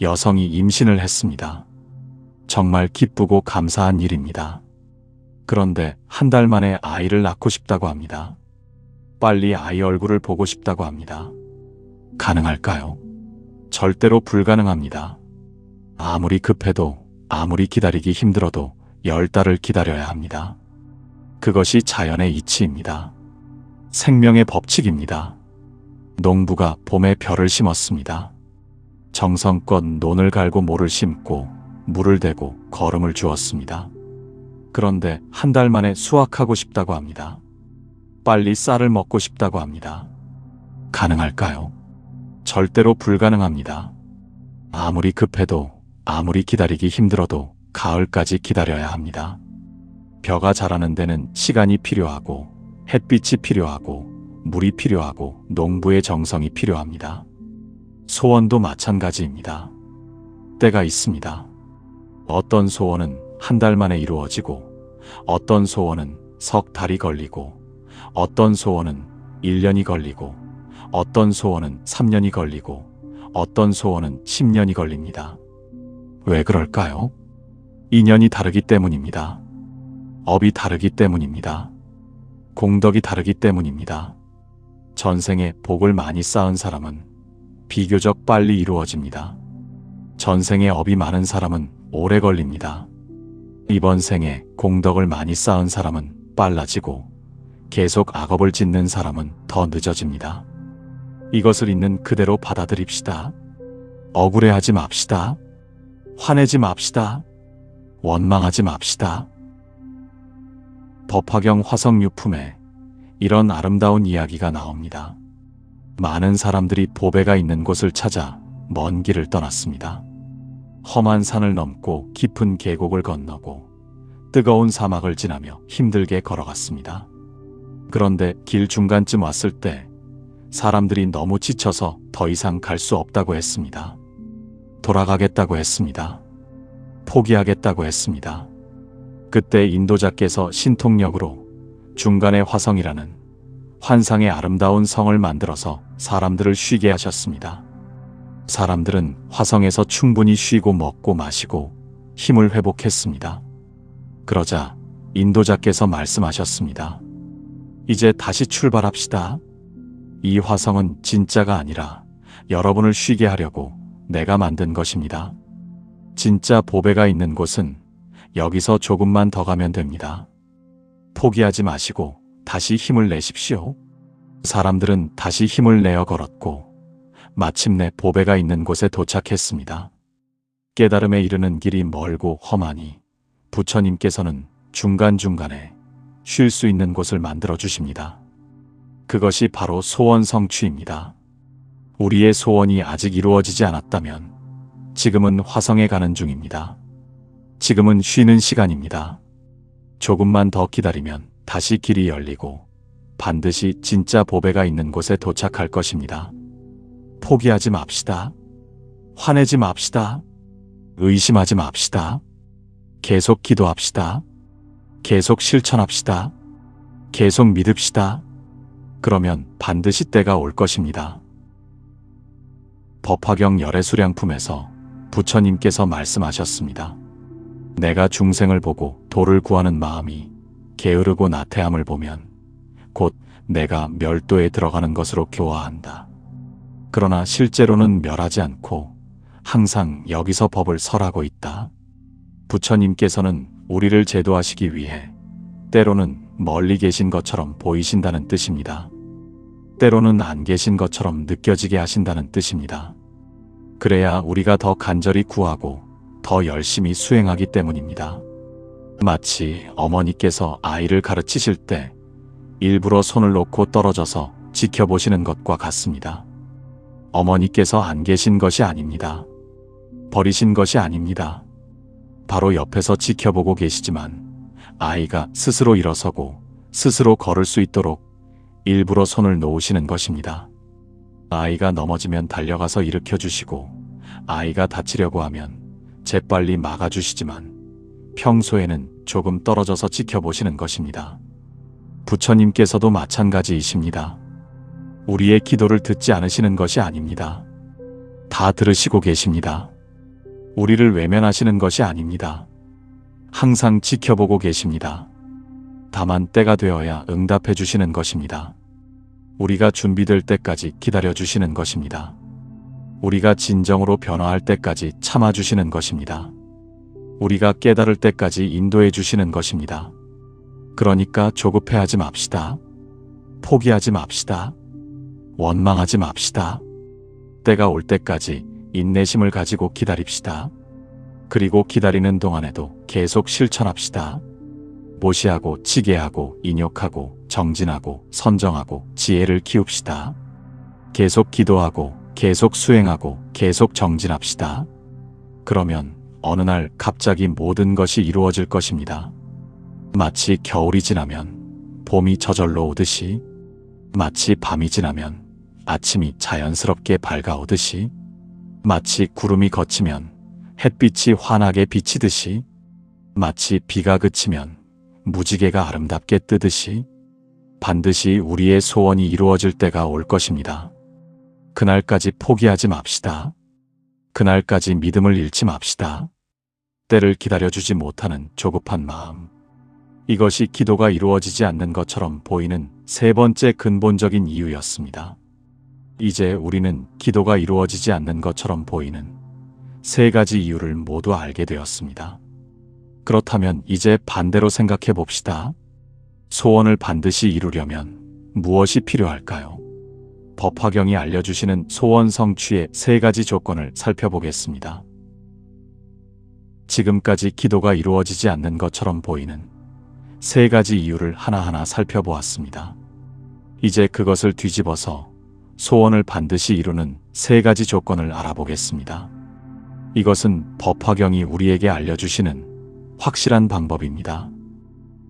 여성이 임신을 했습니다. 정말 기쁘고 감사한 일입니다. 그런데 한 달 만에 아이를 낳고 싶다고 합니다. 빨리 아이 얼굴을 보고 싶다고 합니다. 가능할까요? 절대로 불가능합니다. 아무리 급해도 아무리 기다리기 힘들어도 10달을 기다려야 합니다. 그것이 자연의 이치입니다. 생명의 법칙입니다. 농부가 봄에 벼를 심었습니다. 정성껏 논을 갈고 모를 심고 물을 대고 거름을 주었습니다. 그런데 한 달 만에 수확하고 싶다고 합니다. 빨리 쌀을 먹고 싶다고 합니다. 가능할까요? 절대로 불가능합니다. 아무리 급해도 아무리 기다리기 힘들어도 가을까지 기다려야 합니다. 벼가 자라는 데는 시간이 필요하고 햇빛이 필요하고 물이 필요하고 농부의 정성이 필요합니다. 소원도 마찬가지입니다. 때가 있습니다. 어떤 소원은 한 달 만에 이루어지고 어떤 소원은 석 달이 걸리고 어떤 소원은 1년이 걸리고 어떤 소원은 3년이 걸리고 어떤 소원은 10년이 걸립니다. 왜 그럴까요? 인연이 다르기 때문입니다. 업이 다르기 때문입니다. 공덕이 다르기 때문입니다. 전생에 복을 많이 쌓은 사람은 비교적 빨리 이루어집니다. 전생에 업이 많은 사람은 오래 걸립니다. 이번 생에 공덕을 많이 쌓은 사람은 빨라지고 계속 악업을 짓는 사람은 더 늦어집니다. 이것을 있는 그대로 받아들입시다. 억울해하지 맙시다. 화내지 맙시다. 원망하지 맙시다. 법화경 화성유품에 이런 아름다운 이야기가 나옵니다. 많은 사람들이 보배가 있는 곳을 찾아 먼 길을 떠났습니다. 험한 산을 넘고 깊은 계곡을 건너고 뜨거운 사막을 지나며 힘들게 걸어갔습니다. 그런데 길 중간쯤 왔을 때 사람들이 너무 지쳐서 더 이상 갈 수 없다고 했습니다. 돌아가겠다고 했습니다. 포기하겠다고 했습니다. 그때 인도자께서 신통력으로 중간에 화성이라는 환상의 아름다운 성을 만들어서 사람들을 쉬게 하셨습니다. 사람들은 화성에서 충분히 쉬고 먹고 마시고 힘을 회복했습니다. 그러자 인도자께서 말씀하셨습니다. 이제 다시 출발합시다. 이 화성은 진짜가 아니라 여러분을 쉬게 하려고 내가 만든 것입니다. 진짜 보배가 있는 곳은 여기서 조금만 더 가면 됩니다. 포기하지 마시고 다시 힘을 내십시오. 사람들은 다시 힘을 내어 걸었고 마침내 보배가 있는 곳에 도착했습니다. 깨달음에 이르는 길이 멀고 험하니 부처님께서는 중간중간에 쉴 수 있는 곳을 만들어 주십니다. 그것이 바로 소원 성취입니다. 우리의 소원이 아직 이루어지지 않았다면 지금은 화성에 가는 중입니다. 지금은 쉬는 시간입니다. 조금만 더 기다리면 다시 길이 열리고 반드시 진짜 보배가 있는 곳에 도착할 것입니다. 포기하지 맙시다. 화내지 맙시다. 의심하지 맙시다. 계속 기도합시다. 계속 실천합시다. 계속 믿읍시다. 그러면 반드시 때가 올 것입니다. 법화경 열애수량품에서 부처님께서 말씀하셨습니다. 내가 중생을 보고 도를 구하는 마음이 게으르고 나태함을 보면 곧 내가 멸도에 들어가는 것으로 교화한다. 그러나 실제로는 멸하지 않고 항상 여기서 법을 설하고 있다. 부처님께서는 우리를 제도하시기 위해 때로는 멀리 계신 것처럼 보이신다는 뜻입니다. 때로는 안 계신 것처럼 느껴지게 하신다는 뜻입니다. 그래야 우리가 더 간절히 구하고 더 열심히 수행하기 때문입니다. 마치 어머니께서 아이를 가르치실 때 일부러 손을 놓고 떨어져서 지켜보시는 것과 같습니다. 어머니께서 안 계신 것이 아닙니다. 버리신 것이 아닙니다. 바로 옆에서 지켜보고 계시지만 아이가 스스로 일어서고 스스로 걸을 수 있도록 일부러 손을 놓으시는 것입니다. 아이가 넘어지면 달려가서 일으켜 주시고 아이가 다치려고 하면 재빨리 막아주시지만 평소에는 조금 떨어져서 지켜보시는 것입니다. 부처님께서도 마찬가지이십니다. 우리의 기도를 듣지 않으시는 것이 아닙니다. 다 들으시고 계십니다. 우리를 외면하시는 것이 아닙니다. 항상 지켜보고 계십니다. 다만 때가 되어야 응답해 주시는 것입니다. 우리가 준비될 때까지 기다려 주시는 것입니다. 우리가 진정으로 변화할 때까지 참아 주시는 것입니다. 우리가 깨달을 때까지 인도해 주시는 것입니다. 그러니까 조급해하지 맙시다. 포기하지 맙시다. 원망하지 맙시다. 때가 올 때까지 인내심을 가지고 기다립시다. 그리고 기다리는 동안에도 계속 실천합시다. 모시하고 치계하고 인욕하고 정진하고 선정하고 지혜를 키웁시다. 계속 기도하고 계속 수행하고 계속 정진합시다. 그러면 어느 날 갑자기 모든 것이 이루어질 것입니다. 마치 겨울이 지나면 봄이 저절로 오듯이, 마치 밤이 지나면 아침이 자연스럽게 밝아오듯이, 마치 구름이 걷히면 햇빛이 환하게 비치듯이, 마치 비가 그치면 무지개가 아름답게 뜨듯이 반드시 우리의 소원이 이루어질 때가 올 것입니다. 그날까지 포기하지 맙시다. 그날까지 믿음을 잃지 맙시다. 때를 기다려주지 못하는 조급한 마음. 이것이 기도가 이루어지지 않는 것처럼 보이는 세 번째 근본적인 이유였습니다. 이제 우리는 기도가 이루어지지 않는 것처럼 보이는 세 가지 이유를 모두 알게 되었습니다. 그렇다면 이제 반대로 생각해 봅시다. 소원을 반드시 이루려면 무엇이 필요할까요? 법화경이 알려주시는 소원 성취의 세 가지 조건을 살펴보겠습니다. 지금까지 기도가 이루어지지 않는 것처럼 보이는 세 가지 이유를 하나하나 살펴보았습니다. 이제 그것을 뒤집어서 소원을 반드시 이루는 세 가지 조건을 알아보겠습니다. 이것은 법화경이 우리에게 알려주시는 확실한 방법입니다.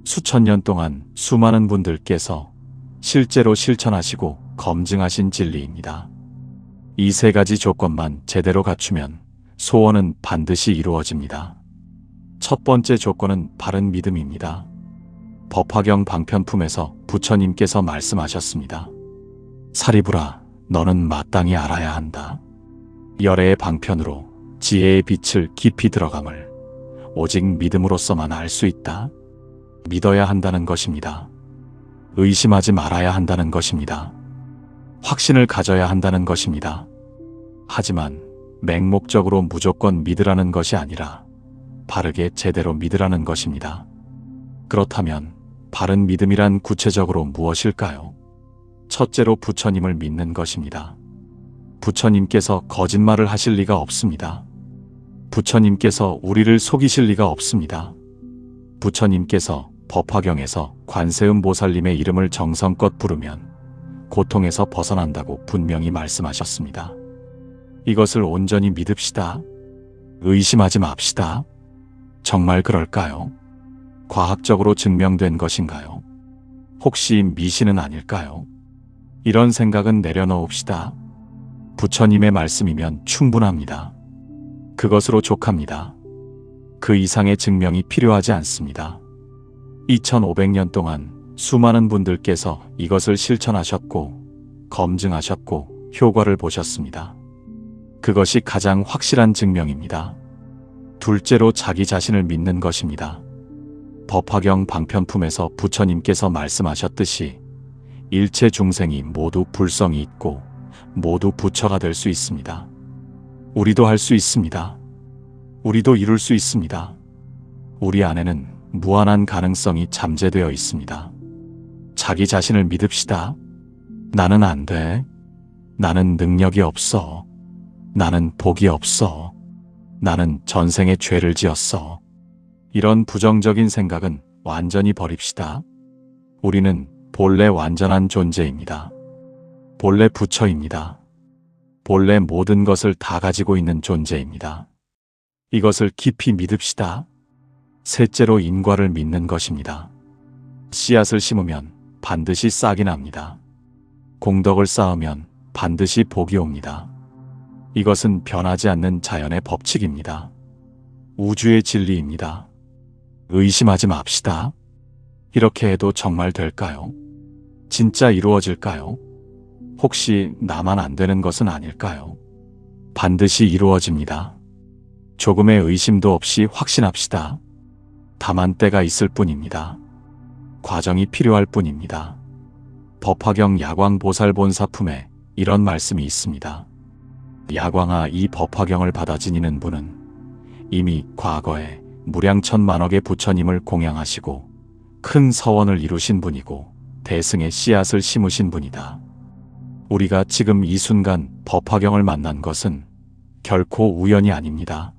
수천 년 동안 수많은 분들께서 실제로 실천하시고 검증하신 진리입니다. 이 세 가지 조건만 제대로 갖추면 소원은 반드시 이루어집니다. 첫 번째 조건은 바른 믿음입니다. 법화경 방편품에서 부처님께서 말씀하셨습니다. 사리부라, 너는 마땅히 알아야 한다. 열애의 방편으로 지혜의 빛을 깊이 들어감을 오직 믿음으로써만 알 수 있다. 믿어야 한다는 것입니다. 의심하지 말아야 한다는 것입니다. 확신을 가져야 한다는 것입니다. 하지만 맹목적으로 무조건 믿으라는 것이 아니라 바르게 제대로 믿으라는 것입니다. 그렇다면 바른 믿음이란 구체적으로 무엇일까요? 첫째로 부처님을 믿는 것입니다. 부처님께서 거짓말을 하실 리가 없습니다. 부처님께서 우리를 속이실 리가 없습니다. 부처님께서 법화경에서 관세음 보살님의 이름을 정성껏 부르면 고통에서 벗어난다고 분명히 말씀하셨습니다. 이것을 온전히 믿읍시다. 의심하지 맙시다. 정말 그럴까요? 과학적으로 증명된 것인가요? 혹시 미신은 아닐까요? 이런 생각은 내려놓읍시다. 부처님의 말씀이면 충분합니다. 그것으로 족합니다. 그 이상의 증명이 필요하지 않습니다. 2500년 동안 수많은 분들께서 이것을 실천하셨고 검증하셨고 효과를 보셨습니다. 그것이 가장 확실한 증명입니다. 둘째로 자기 자신을 믿는 것입니다. 법화경 방편품에서 부처님께서 말씀하셨듯이 일체 중생이 모두 불성이 있고 모두 부처가 될 수 있습니다. 우리도 할 수 있습니다. 우리도 이룰 수 있습니다. 우리 안에는 무한한 가능성이 잠재되어 있습니다. 자기 자신을 믿읍시다. 나는 안 돼. 나는 능력이 없어. 나는 복이 없어. 나는 전생에 죄를 지었어. 이런 부정적인 생각은 완전히 버립시다. 우리는 본래 완전한 존재입니다. 본래 부처입니다. 본래 모든 것을 다 가지고 있는 존재입니다. 이것을 깊이 믿읍시다. 셋째로 인과를 믿는 것입니다. 씨앗을 심으면 반드시 싹이 납니다. 공덕을 쌓으면 반드시 복이 옵니다. 이것은 변하지 않는 자연의 법칙입니다. 우주의 진리입니다. 의심하지 맙시다. 이렇게 해도 정말 될까요? 진짜 이루어질까요? 혹시 나만 안 되는 것은 아닐까요? 반드시 이루어집니다. 조금의 의심도 없이 확신합시다. 다만 때가 있을 뿐입니다. 과정이 필요할 뿐입니다. 법화경 야광보살본사품에 이런 말씀이 있습니다. 야광아, 이 법화경을 받아 지니는 분은 이미 과거에 무량천만억의 부처님을 공양하시고 큰 서원을 이루신 분이고 대승의 씨앗을 심으신 분이다. 우리가 지금 이 순간 법화경을 만난 것은 결코 우연이 아닙니다.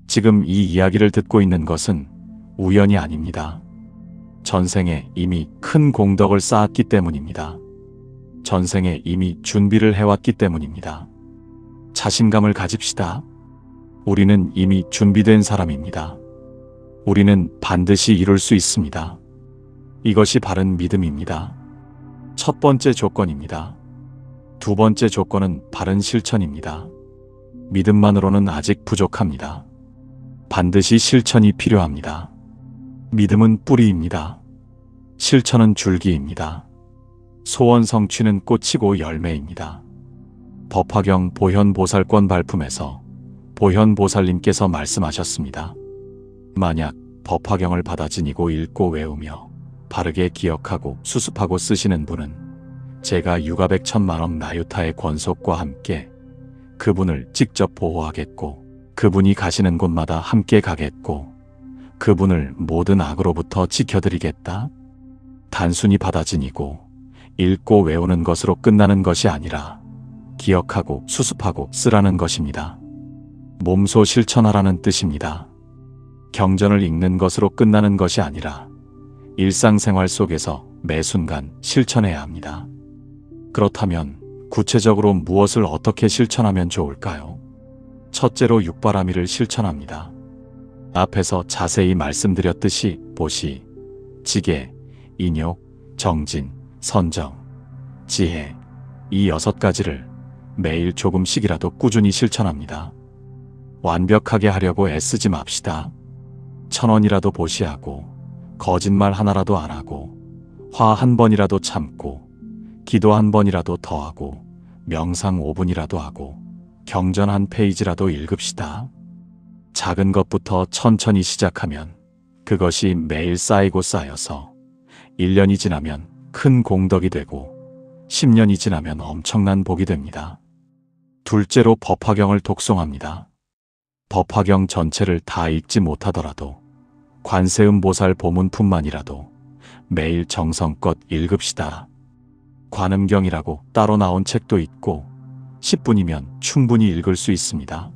지금 이 이야기를 듣고 있는 것은 우연이 아닙니다. 전생에 이미 큰 공덕을 쌓았기 때문입니다. 전생에 이미 준비를 해왔기 때문입니다. 자신감을 가집시다. 우리는 이미 준비된 사람입니다. 우리는 반드시 이룰 수 있습니다. 이것이 바른 믿음입니다. 첫 번째 조건입니다. 두 번째 조건은 바른 실천입니다. 믿음만으로는 아직 부족합니다. 반드시 실천이 필요합니다. 믿음은 뿌리입니다. 실천은 줄기입니다. 소원 성취는 꽃이고 열매입니다. 법화경 보현보살권 발품에서 보현보살님께서 말씀하셨습니다. 만약 법화경을 받아 지니고 읽고 외우며 바르게 기억하고 수습하고 쓰시는 분은 제가 유가백천만억 나유타의 권속과 함께 그분을 직접 보호하겠고 그분이 가시는 곳마다 함께 가겠고 그분을 모든 악으로부터 지켜드리겠다. 단순히 받아 지니고 읽고 외우는 것으로 끝나는 것이 아니라 기억하고 수습하고 쓰라는 것입니다. 몸소 실천하라는 뜻입니다. 경전을 읽는 것으로 끝나는 것이 아니라 일상생활 속에서 매 순간 실천해야 합니다. 그렇다면 구체적으로 무엇을 어떻게 실천하면 좋을까요? 첫째로 육바라밀을 실천합니다. 앞에서 자세히 말씀드렸듯이 보시, 지계, 인욕, 정진, 선정, 지혜 이 6가지를 매일 조금씩이라도 꾸준히 실천합니다. 완벽하게 하려고 애쓰지 맙시다. 1000원이라도 보시하고 거짓말 하나라도 안 하고, 화 한 번이라도 참고, 기도 한 번이라도 더 하고, 명상 5분이라도 하고, 경전 한 페이지라도 읽읍시다. 작은 것부터 천천히 시작하면 그것이 매일 쌓이고 쌓여서 1년이 지나면 큰 공덕이 되고 10년이 지나면 엄청난 복이 됩니다. 둘째로 법화경을 독송합니다. 법화경 전체를 다 읽지 못하더라도 관세음보살 보문품만이라도 매일 정성껏 읽읍시다. 관음경이라고 따로 나온 책도 있고 10분이면 충분히 읽을 수 있습니다.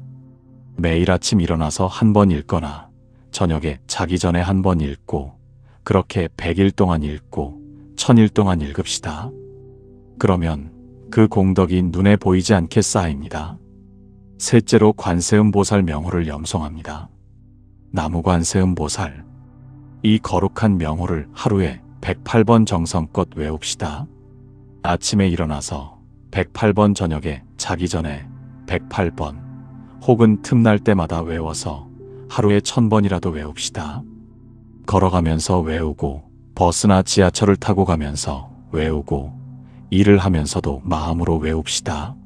매일 아침 일어나서 한 번 읽거나 저녁에 자기 전에 한 번 읽고 그렇게 100일 동안 읽고 1000일 동안 읽읍시다. 그러면 그 공덕이 눈에 보이지 않게 쌓입니다. 셋째로 관세음보살 명호를 염송합니다. 나무관세음보살. 이 거룩한 명호를 하루에 108번 정성껏 외웁시다. 아침에 일어나서 108번, 저녁에 자기 전에 108번, 혹은 틈날 때마다 외워서 하루에 1000번이라도 외웁시다. 걸어가면서 외우고, 버스나 지하철을 타고 가면서 외우고, 일을 하면서도 마음으로 외웁시다.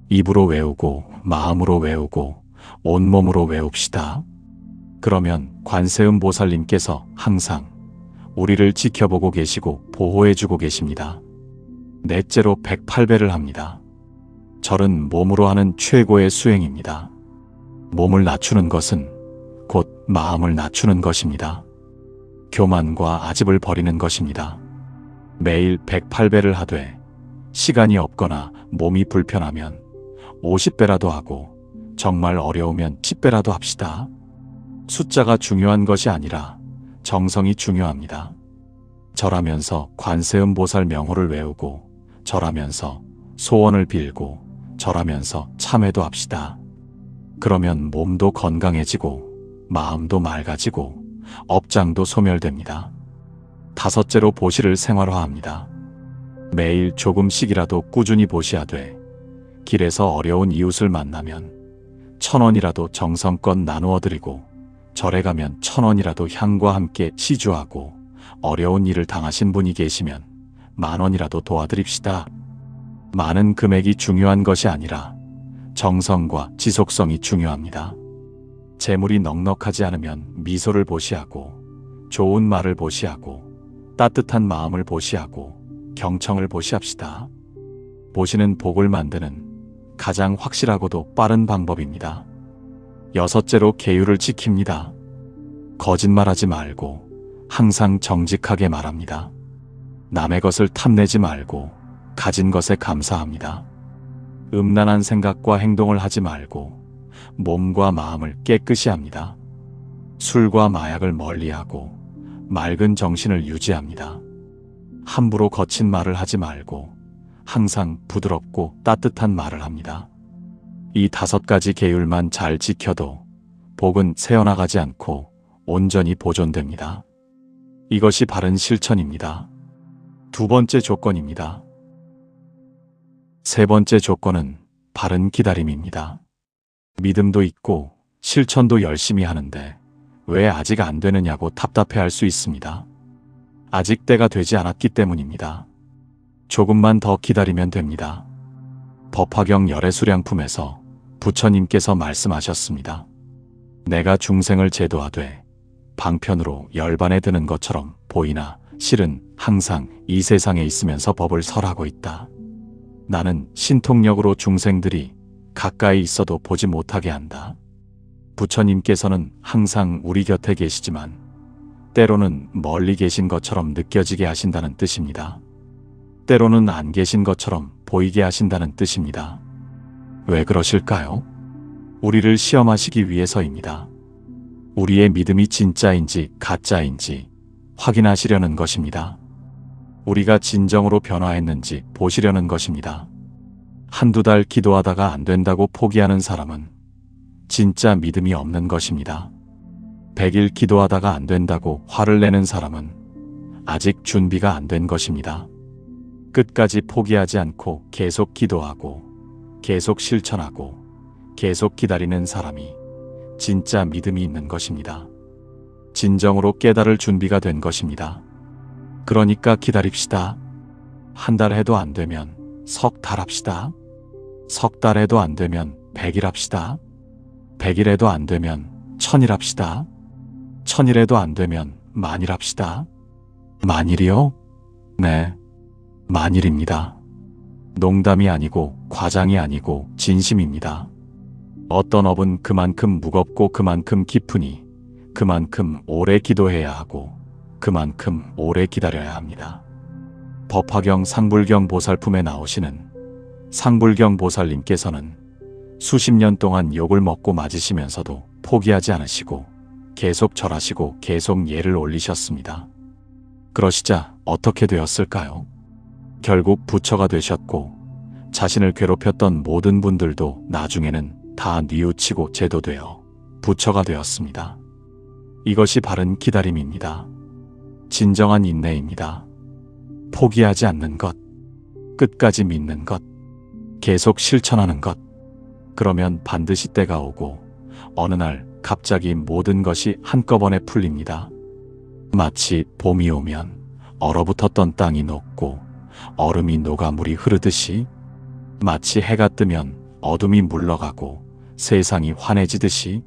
입으로 외우고, 마음으로 외우고, 온몸으로 외웁시다. 그러면 관세음보살님께서 항상 우리를 지켜보고 계시고 보호해주고 계십니다. 넷째로 108배를 합니다. 절은 몸으로 하는 최고의 수행입니다. 몸을 낮추는 것은 곧 마음을 낮추는 것입니다. 교만과 아집을 버리는 것입니다. 매일 108배를 하되 시간이 없거나 몸이 불편하면 50배라도 하고 정말 어려우면 10배라도 합시다. 숫자가 중요한 것이 아니라 정성이 중요합니다. 절하면서 관세음보살 명호를 외우고 절하면서 소원을 빌고 절하면서 참회도 합시다. 그러면 몸도 건강해지고 마음도 맑아지고 업장도 소멸됩니다. 다섯째로 보시를 생활화합니다. 매일 조금씩이라도 꾸준히 보시하되 길에서 어려운 이웃을 만나면 1000원이라도 정성껏 나누어 드리고 절에 가면 1000원이라도 향과 함께 시주하고 어려운 일을 당하신 분이 계시면 10,000원이라도 도와드립시다. 많은 금액이 중요한 것이 아니라 정성과 지속성이 중요합니다. 재물이 넉넉하지 않으면 미소를 보시하고 좋은 말을 보시하고 따뜻한 마음을 보시하고 경청을 보시합시다. 보시는 복을 만드는 가장 확실하고도 빠른 방법입니다. 여섯째로 계율을 지킵니다. 거짓말하지 말고 항상 정직하게 말합니다. 남의 것을 탐내지 말고 가진 것에 감사합니다. 음란한 생각과 행동을 하지 말고 몸과 마음을 깨끗이 합니다. 술과 마약을 멀리하고 맑은 정신을 유지합니다. 함부로 거친 말을 하지 말고 항상 부드럽고 따뜻한 말을 합니다. 이 5가지 계율만 잘 지켜도 복은 새어나가지 않고 온전히 보존됩니다. 이것이 바른 실천입니다. 두 번째 조건입니다. 세 번째 조건은 바른 기다림입니다. 믿음도 있고 실천도 열심히 하는데 왜 아직 안 되느냐고 답답해할 수 있습니다. 아직 때가 되지 않았기 때문입니다. 조금만 더 기다리면 됩니다. 법화경 열애수량품에서 부처님께서 말씀하셨습니다. 내가 중생을 제도하되 방편으로 열반에 드는 것처럼 보이나 실은 항상 이 세상에 있으면서 법을 설하고 있다. 나는 신통력으로 중생들이 가까이 있어도 보지 못하게 한다. 부처님께서는 항상 우리 곁에 계시지만 때로는 멀리 계신 것처럼 느껴지게 하신다는 뜻입니다. 때로는 안 계신 것처럼 보이게 하신다는 뜻입니다. 왜 그러실까요? 우리를 시험하시기 위해서입니다. 우리의 믿음이 진짜인지 가짜인지 확인하시려는 것입니다. 우리가 진정으로 변화했는지 보시려는 것입니다. 한두 달 기도하다가 안 된다고 포기하는 사람은 진짜 믿음이 없는 것입니다. 100일 기도하다가 안 된다고 화를 내는 사람은 아직 준비가 안 된 것입니다. 끝까지 포기하지 않고 계속 기도하고 계속 실천하고 계속 기다리는 사람이 진짜 믿음이 있는 것입니다. 진정으로 깨달을 준비가 된 것입니다. 그러니까 기다립시다. 한 달 해도 안 되면 석 달 합시다. 석 달 해도 안 되면 100일 합시다. 100일 해도 안 되면 1000일 합시다. 1000일 해도 안 되면 10,000일 합시다. 10,000일이요? 네, 10,000일입니다. 농담이 아니고 과장이 아니고 진심입니다. 어떤 업은 그만큼 무겁고 그만큼 깊으니 그만큼 오래 기도해야 하고 그만큼 오래 기다려야 합니다. 법화경 상불경 보살품에 나오시는 상불경 보살님께서는 수십 년 동안 욕을 먹고 맞으시면서도 포기하지 않으시고 계속 절하시고 계속 예를 올리셨습니다. 그러시자 어떻게 되었을까요? 결국 부처가 되셨고 자신을 괴롭혔던 모든 분들도 나중에는 다 뉘우치고 제도되어 부처가 되었습니다. 이것이 바른 기다림입니다. 진정한 인내입니다. 포기하지 않는 것, 끝까지 믿는 것, 계속 실천하는 것. 그러면 반드시 때가 오고 어느 날 갑자기 모든 것이 한꺼번에 풀립니다. 마치 봄이 오면 얼어붙었던 땅이 녹고 얼음이 녹아 물이 흐르듯이, 마치 해가 뜨면 어둠이 물러가고 세상이 환해지듯이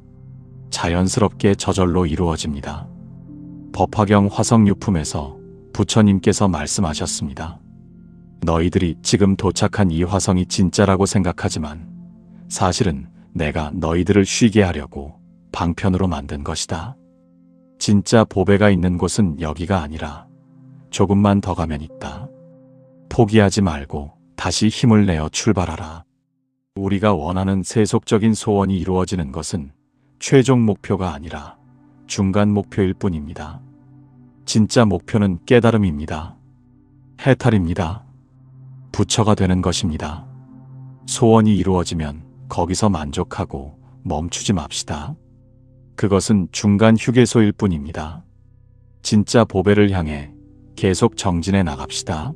자연스럽게 저절로 이루어집니다. 법화경 화성유품에서 부처님께서 말씀하셨습니다. 너희들이 지금 도착한 이 화성이 진짜라고 생각하지만 사실은 내가 너희들을 쉬게 하려고 방편으로 만든 것이다. 진짜 보배가 있는 곳은 여기가 아니라 조금만 더 가면 있다. 포기하지 말고 다시 힘을 내어 출발하라. 우리가 원하는 세속적인 소원이 이루어지는 것은 최종 목표가 아니라 중간 목표일 뿐입니다. 진짜 목표는 깨달음입니다. 해탈입니다. 부처가 되는 것입니다. 소원이 이루어지면 거기서 만족하고 멈추지 맙시다. 그것은 중간 휴게소일 뿐입니다. 진짜 보배를 향해 계속 정진해 나갑시다.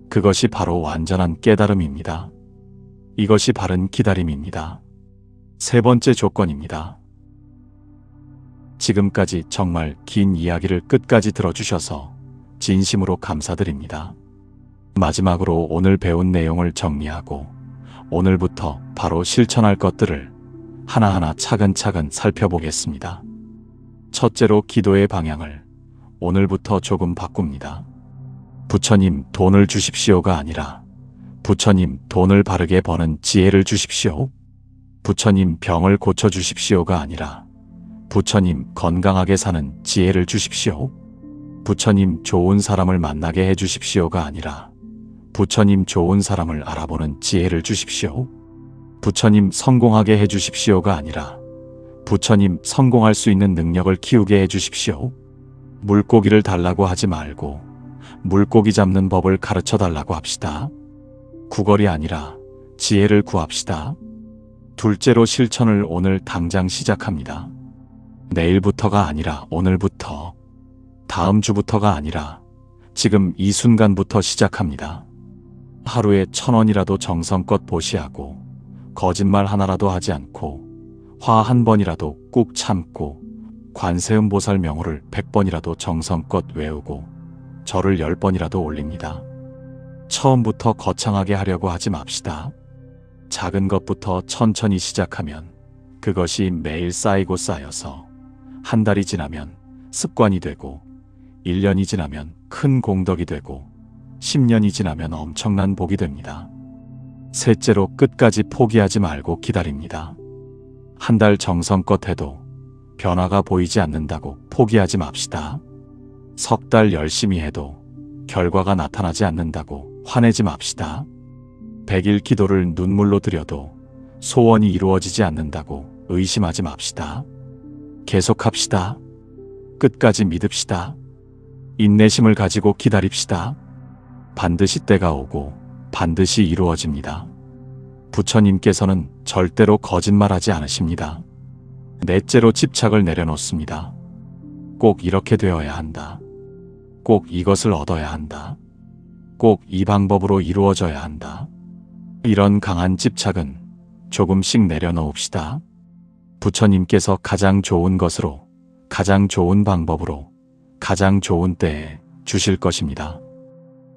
그것이 바로 완전한 깨달음입니다. 이것이 바른 기다림입니다. 세 번째 조건입니다. 지금까지 정말 긴 이야기를 끝까지 들어주셔서 진심으로 감사드립니다. 마지막으로 오늘 배운 내용을 정리하고 오늘부터 바로 실천할 것들을 하나하나 차근차근 살펴보겠습니다. 첫째로 기도의 방향을 오늘부터 조금 바꿉니다. 부처님 돈을 주십시오가 아니라 부처님 돈을 바르게 버는 지혜를 주십시오. 부처님 병을 고쳐주십시오가 아니라 부처님 건강하게 사는 지혜를 주십시오. 부처님 좋은 사람을 만나게 해주십시오가 아니라 부처님 좋은 사람을 알아보는 지혜를 주십시오. 부처님 성공하게 해주십시오가 아니라 부처님 성공할 수 있는 능력을 키우게 해주십시오. 물고기를 달라고 하지 말고 물고기 잡는 법을 가르쳐 달라고 합시다. 구걸이 아니라 지혜를 구합시다. 둘째로 실천을 오늘 당장 시작합니다. 내일부터가 아니라 오늘부터, 다음 주부터가 아니라 지금 이 순간부터 시작합니다. 하루에 1,000원이라도 정성껏 보시하고 거짓말 하나라도 하지 않고 화 한 번이라도 꾹 참고 관세음보살 명호를 100번이라도 정성껏 외우고 절을 10번이라도 올립니다. 처음부터 거창하게 하려고 하지 맙시다. 작은 것부터 천천히 시작하면 그것이 매일 쌓이고 쌓여서 한 달이 지나면 습관이 되고 1년이 지나면 큰 공덕이 되고 10년이 지나면 엄청난 복이 됩니다. 셋째로 끝까지 포기하지 말고 기다립니다. 한 달 정성껏 해도 변화가 보이지 않는다고 포기하지 맙시다. 석 달 열심히 해도 결과가 나타나지 않는다고 화내지 맙시다. 100일 기도를 눈물로 드려도 소원이 이루어지지 않는다고 의심하지 맙시다. 계속합시다. 끝까지 믿읍시다. 인내심을 가지고 기다립시다. 반드시 때가 오고 반드시 이루어집니다. 부처님께서는 절대로 거짓말하지 않으십니다. 넷째로 집착을 내려놓습니다. 꼭 이렇게 되어야 한다. 꼭 이것을 얻어야 한다. 꼭 이 방법으로 이루어져야 한다. 이런 강한 집착은 조금씩 내려놓읍시다. 부처님께서 가장 좋은 것으로 가장 좋은 방법으로 가장 좋은 때에 주실 것입니다.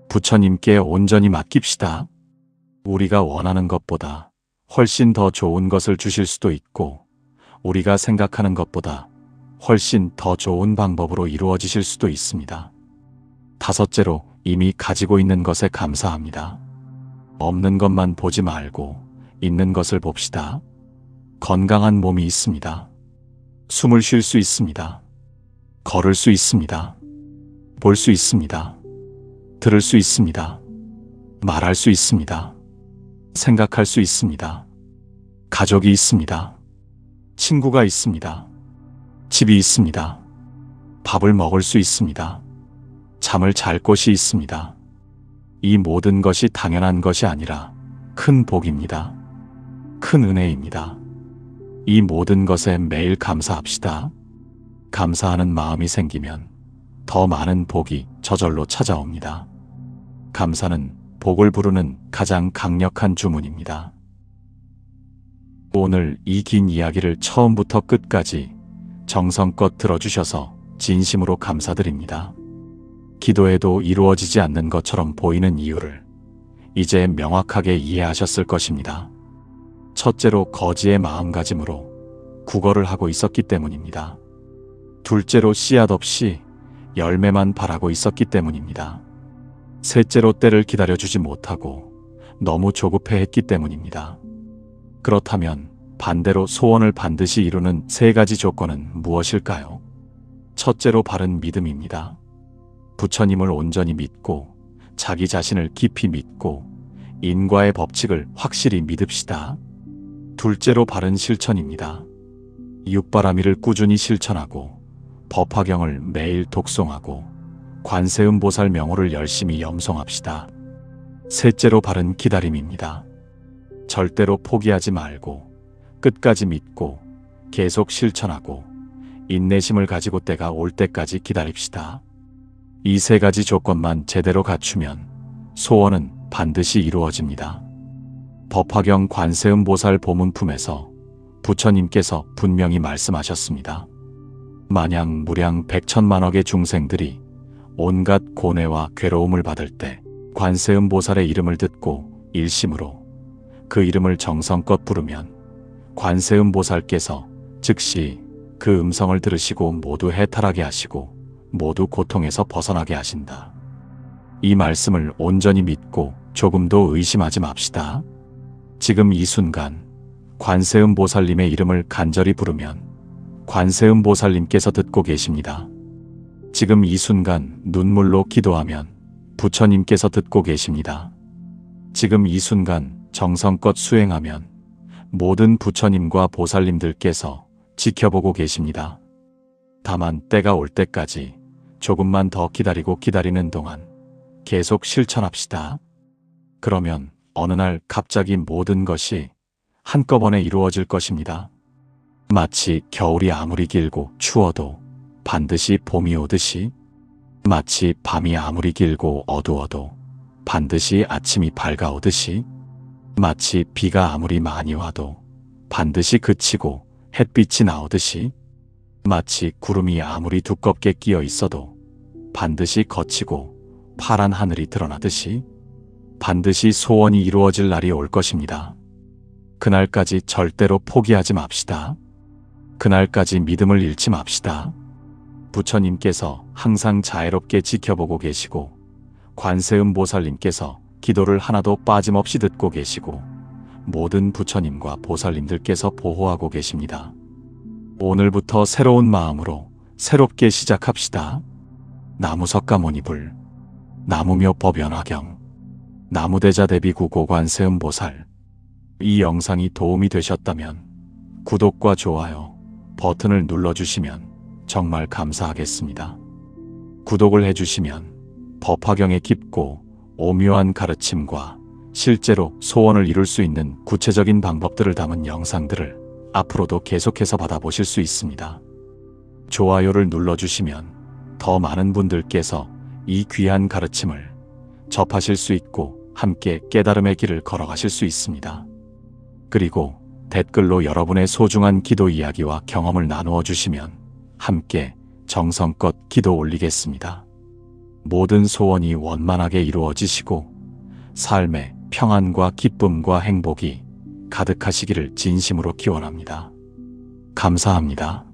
부처님께 온전히 맡깁시다. 우리가 원하는 것보다 훨씬 더 좋은 것을 주실 수도 있고 우리가 생각하는 것보다 훨씬 더 좋은 방법으로 이루어지실 수도 있습니다. 다섯째로 이미 가지고 있는 것에 감사합니다. 없는 것만 보지 말고 있는 것을 봅시다. 건강한 몸이 있습니다. 숨을 쉴 수 있습니다. 걸을 수 있습니다. 볼 수 있습니다. 들을 수 있습니다. 말할 수 있습니다. 생각할 수 있습니다. 가족이 있습니다. 친구가 있습니다. 집이 있습니다. 밥을 먹을 수 있습니다. 잠을 잘 곳이 있습니다. 이 모든 것이 당연한 것이 아니라 큰 복입니다. 큰 은혜입니다. 이 모든 것에 매일 감사합시다. 감사하는 마음이 생기면 더 많은 복이 저절로 찾아옵니다. 감사는 복을 부르는 가장 강력한 주문입니다. 오늘 이 긴 이야기를 처음부터 끝까지 정성껏 들어주셔서 진심으로 감사드립니다. 기도해도 이루어지지 않는 것처럼 보이는 이유를 이제 명확하게 이해하셨을 것입니다. 첫째로 거지의 마음가짐으로 구걸을 하고 있었기 때문입니다. 둘째로 씨앗 없이 열매만 바라고 있었기 때문입니다. 셋째로 때를 기다려주지 못하고 너무 조급해했기 때문입니다. 그렇다면 반대로 소원을 반드시 이루는 세 가지 조건은 무엇일까요? 첫째로 바른 믿음입니다. 부처님을 온전히 믿고 자기 자신을 깊이 믿고 인과의 법칙을 확실히 믿읍시다. 둘째로 바른 실천입니다. 육바라밀을 꾸준히 실천하고 법화경을 매일 독송하고 관세음보살 명호를 열심히 염송합시다. 셋째로 바른 기다림입니다. 절대로 포기하지 말고 끝까지 믿고 계속 실천하고 인내심을 가지고 때가 올 때까지 기다립시다. 이 세 가지 조건만 제대로 갖추면 소원은 반드시 이루어집니다. 법화경 관세음보살 보문품에서 부처님께서 분명히 말씀하셨습니다. 만약 무량 백천만억의 중생들이 온갖 고뇌와 괴로움을 받을 때 관세음보살의 이름을 듣고 일심으로 그 이름을 정성껏 부르면 관세음보살께서 즉시 그 음성을 들으시고 모두 해탈하게 하시고 모두 고통에서 벗어나게 하신다. 이 말씀을 온전히 믿고 조금도 의심하지 맙시다. 지금 이 순간 관세음보살님의 이름을 간절히 부르면 관세음보살님께서 듣고 계십니다. 지금 이 순간 눈물로 기도하면 부처님께서 듣고 계십니다. 지금 이 순간 정성껏 수행하면 모든 부처님과 보살님들께서 지켜보고 계십니다. 다만 때가 올 때까지 조금만 더 기다리고 기다리는 동안 계속 실천합시다. 그러면 어느 날 갑자기 모든 것이 한꺼번에 이루어질 것입니다. 마치 겨울이 아무리 길고 추워도 반드시 봄이 오듯이, 마치 밤이 아무리 길고 어두워도 반드시 아침이 밝아오듯이, 마치 비가 아무리 많이 와도 반드시 그치고 햇빛이 나오듯이, 마치 구름이 아무리 두껍게 끼어 있어도 반드시 걷히고 파란 하늘이 드러나듯이 반드시 소원이 이루어질 날이 올 것입니다. 그날까지 절대로 포기하지 맙시다. 그날까지 믿음을 잃지 맙시다. 부처님께서 항상 자애롭게 지켜보고 계시고 관세음보살님께서 기도를 하나도 빠짐없이 듣고 계시고 모든 부처님과 보살님들께서 보호하고 계십니다. 오늘부터 새로운 마음으로 새롭게 시작합시다. 나무석가모니불, 나무묘법연화경, 나무대자대비 구고관세음보살. 이 영상이 도움이 되셨다면 구독과 좋아요 버튼을 눌러주시면 정말 감사하겠습니다. 구독을 해주시면 법화경의 깊고 오묘한 가르침과 실제로 소원을 이룰 수 있는 구체적인 방법들을 담은 영상들을 앞으로도 계속해서 받아보실 수 있습니다. 좋아요를 눌러주시면 더 많은 분들께서 이 귀한 가르침을 접하실 수 있고 함께 깨달음의 길을 걸어가실 수 있습니다. 그리고 댓글로 여러분의 소중한 기도 이야기와 경험을 나누어 주시면 함께 정성껏 기도 올리겠습니다. 모든 소원이 원만하게 이루어지시고 삶에 평안과 기쁨과 행복이 가득하시기를 진심으로 기원합니다. 감사합니다.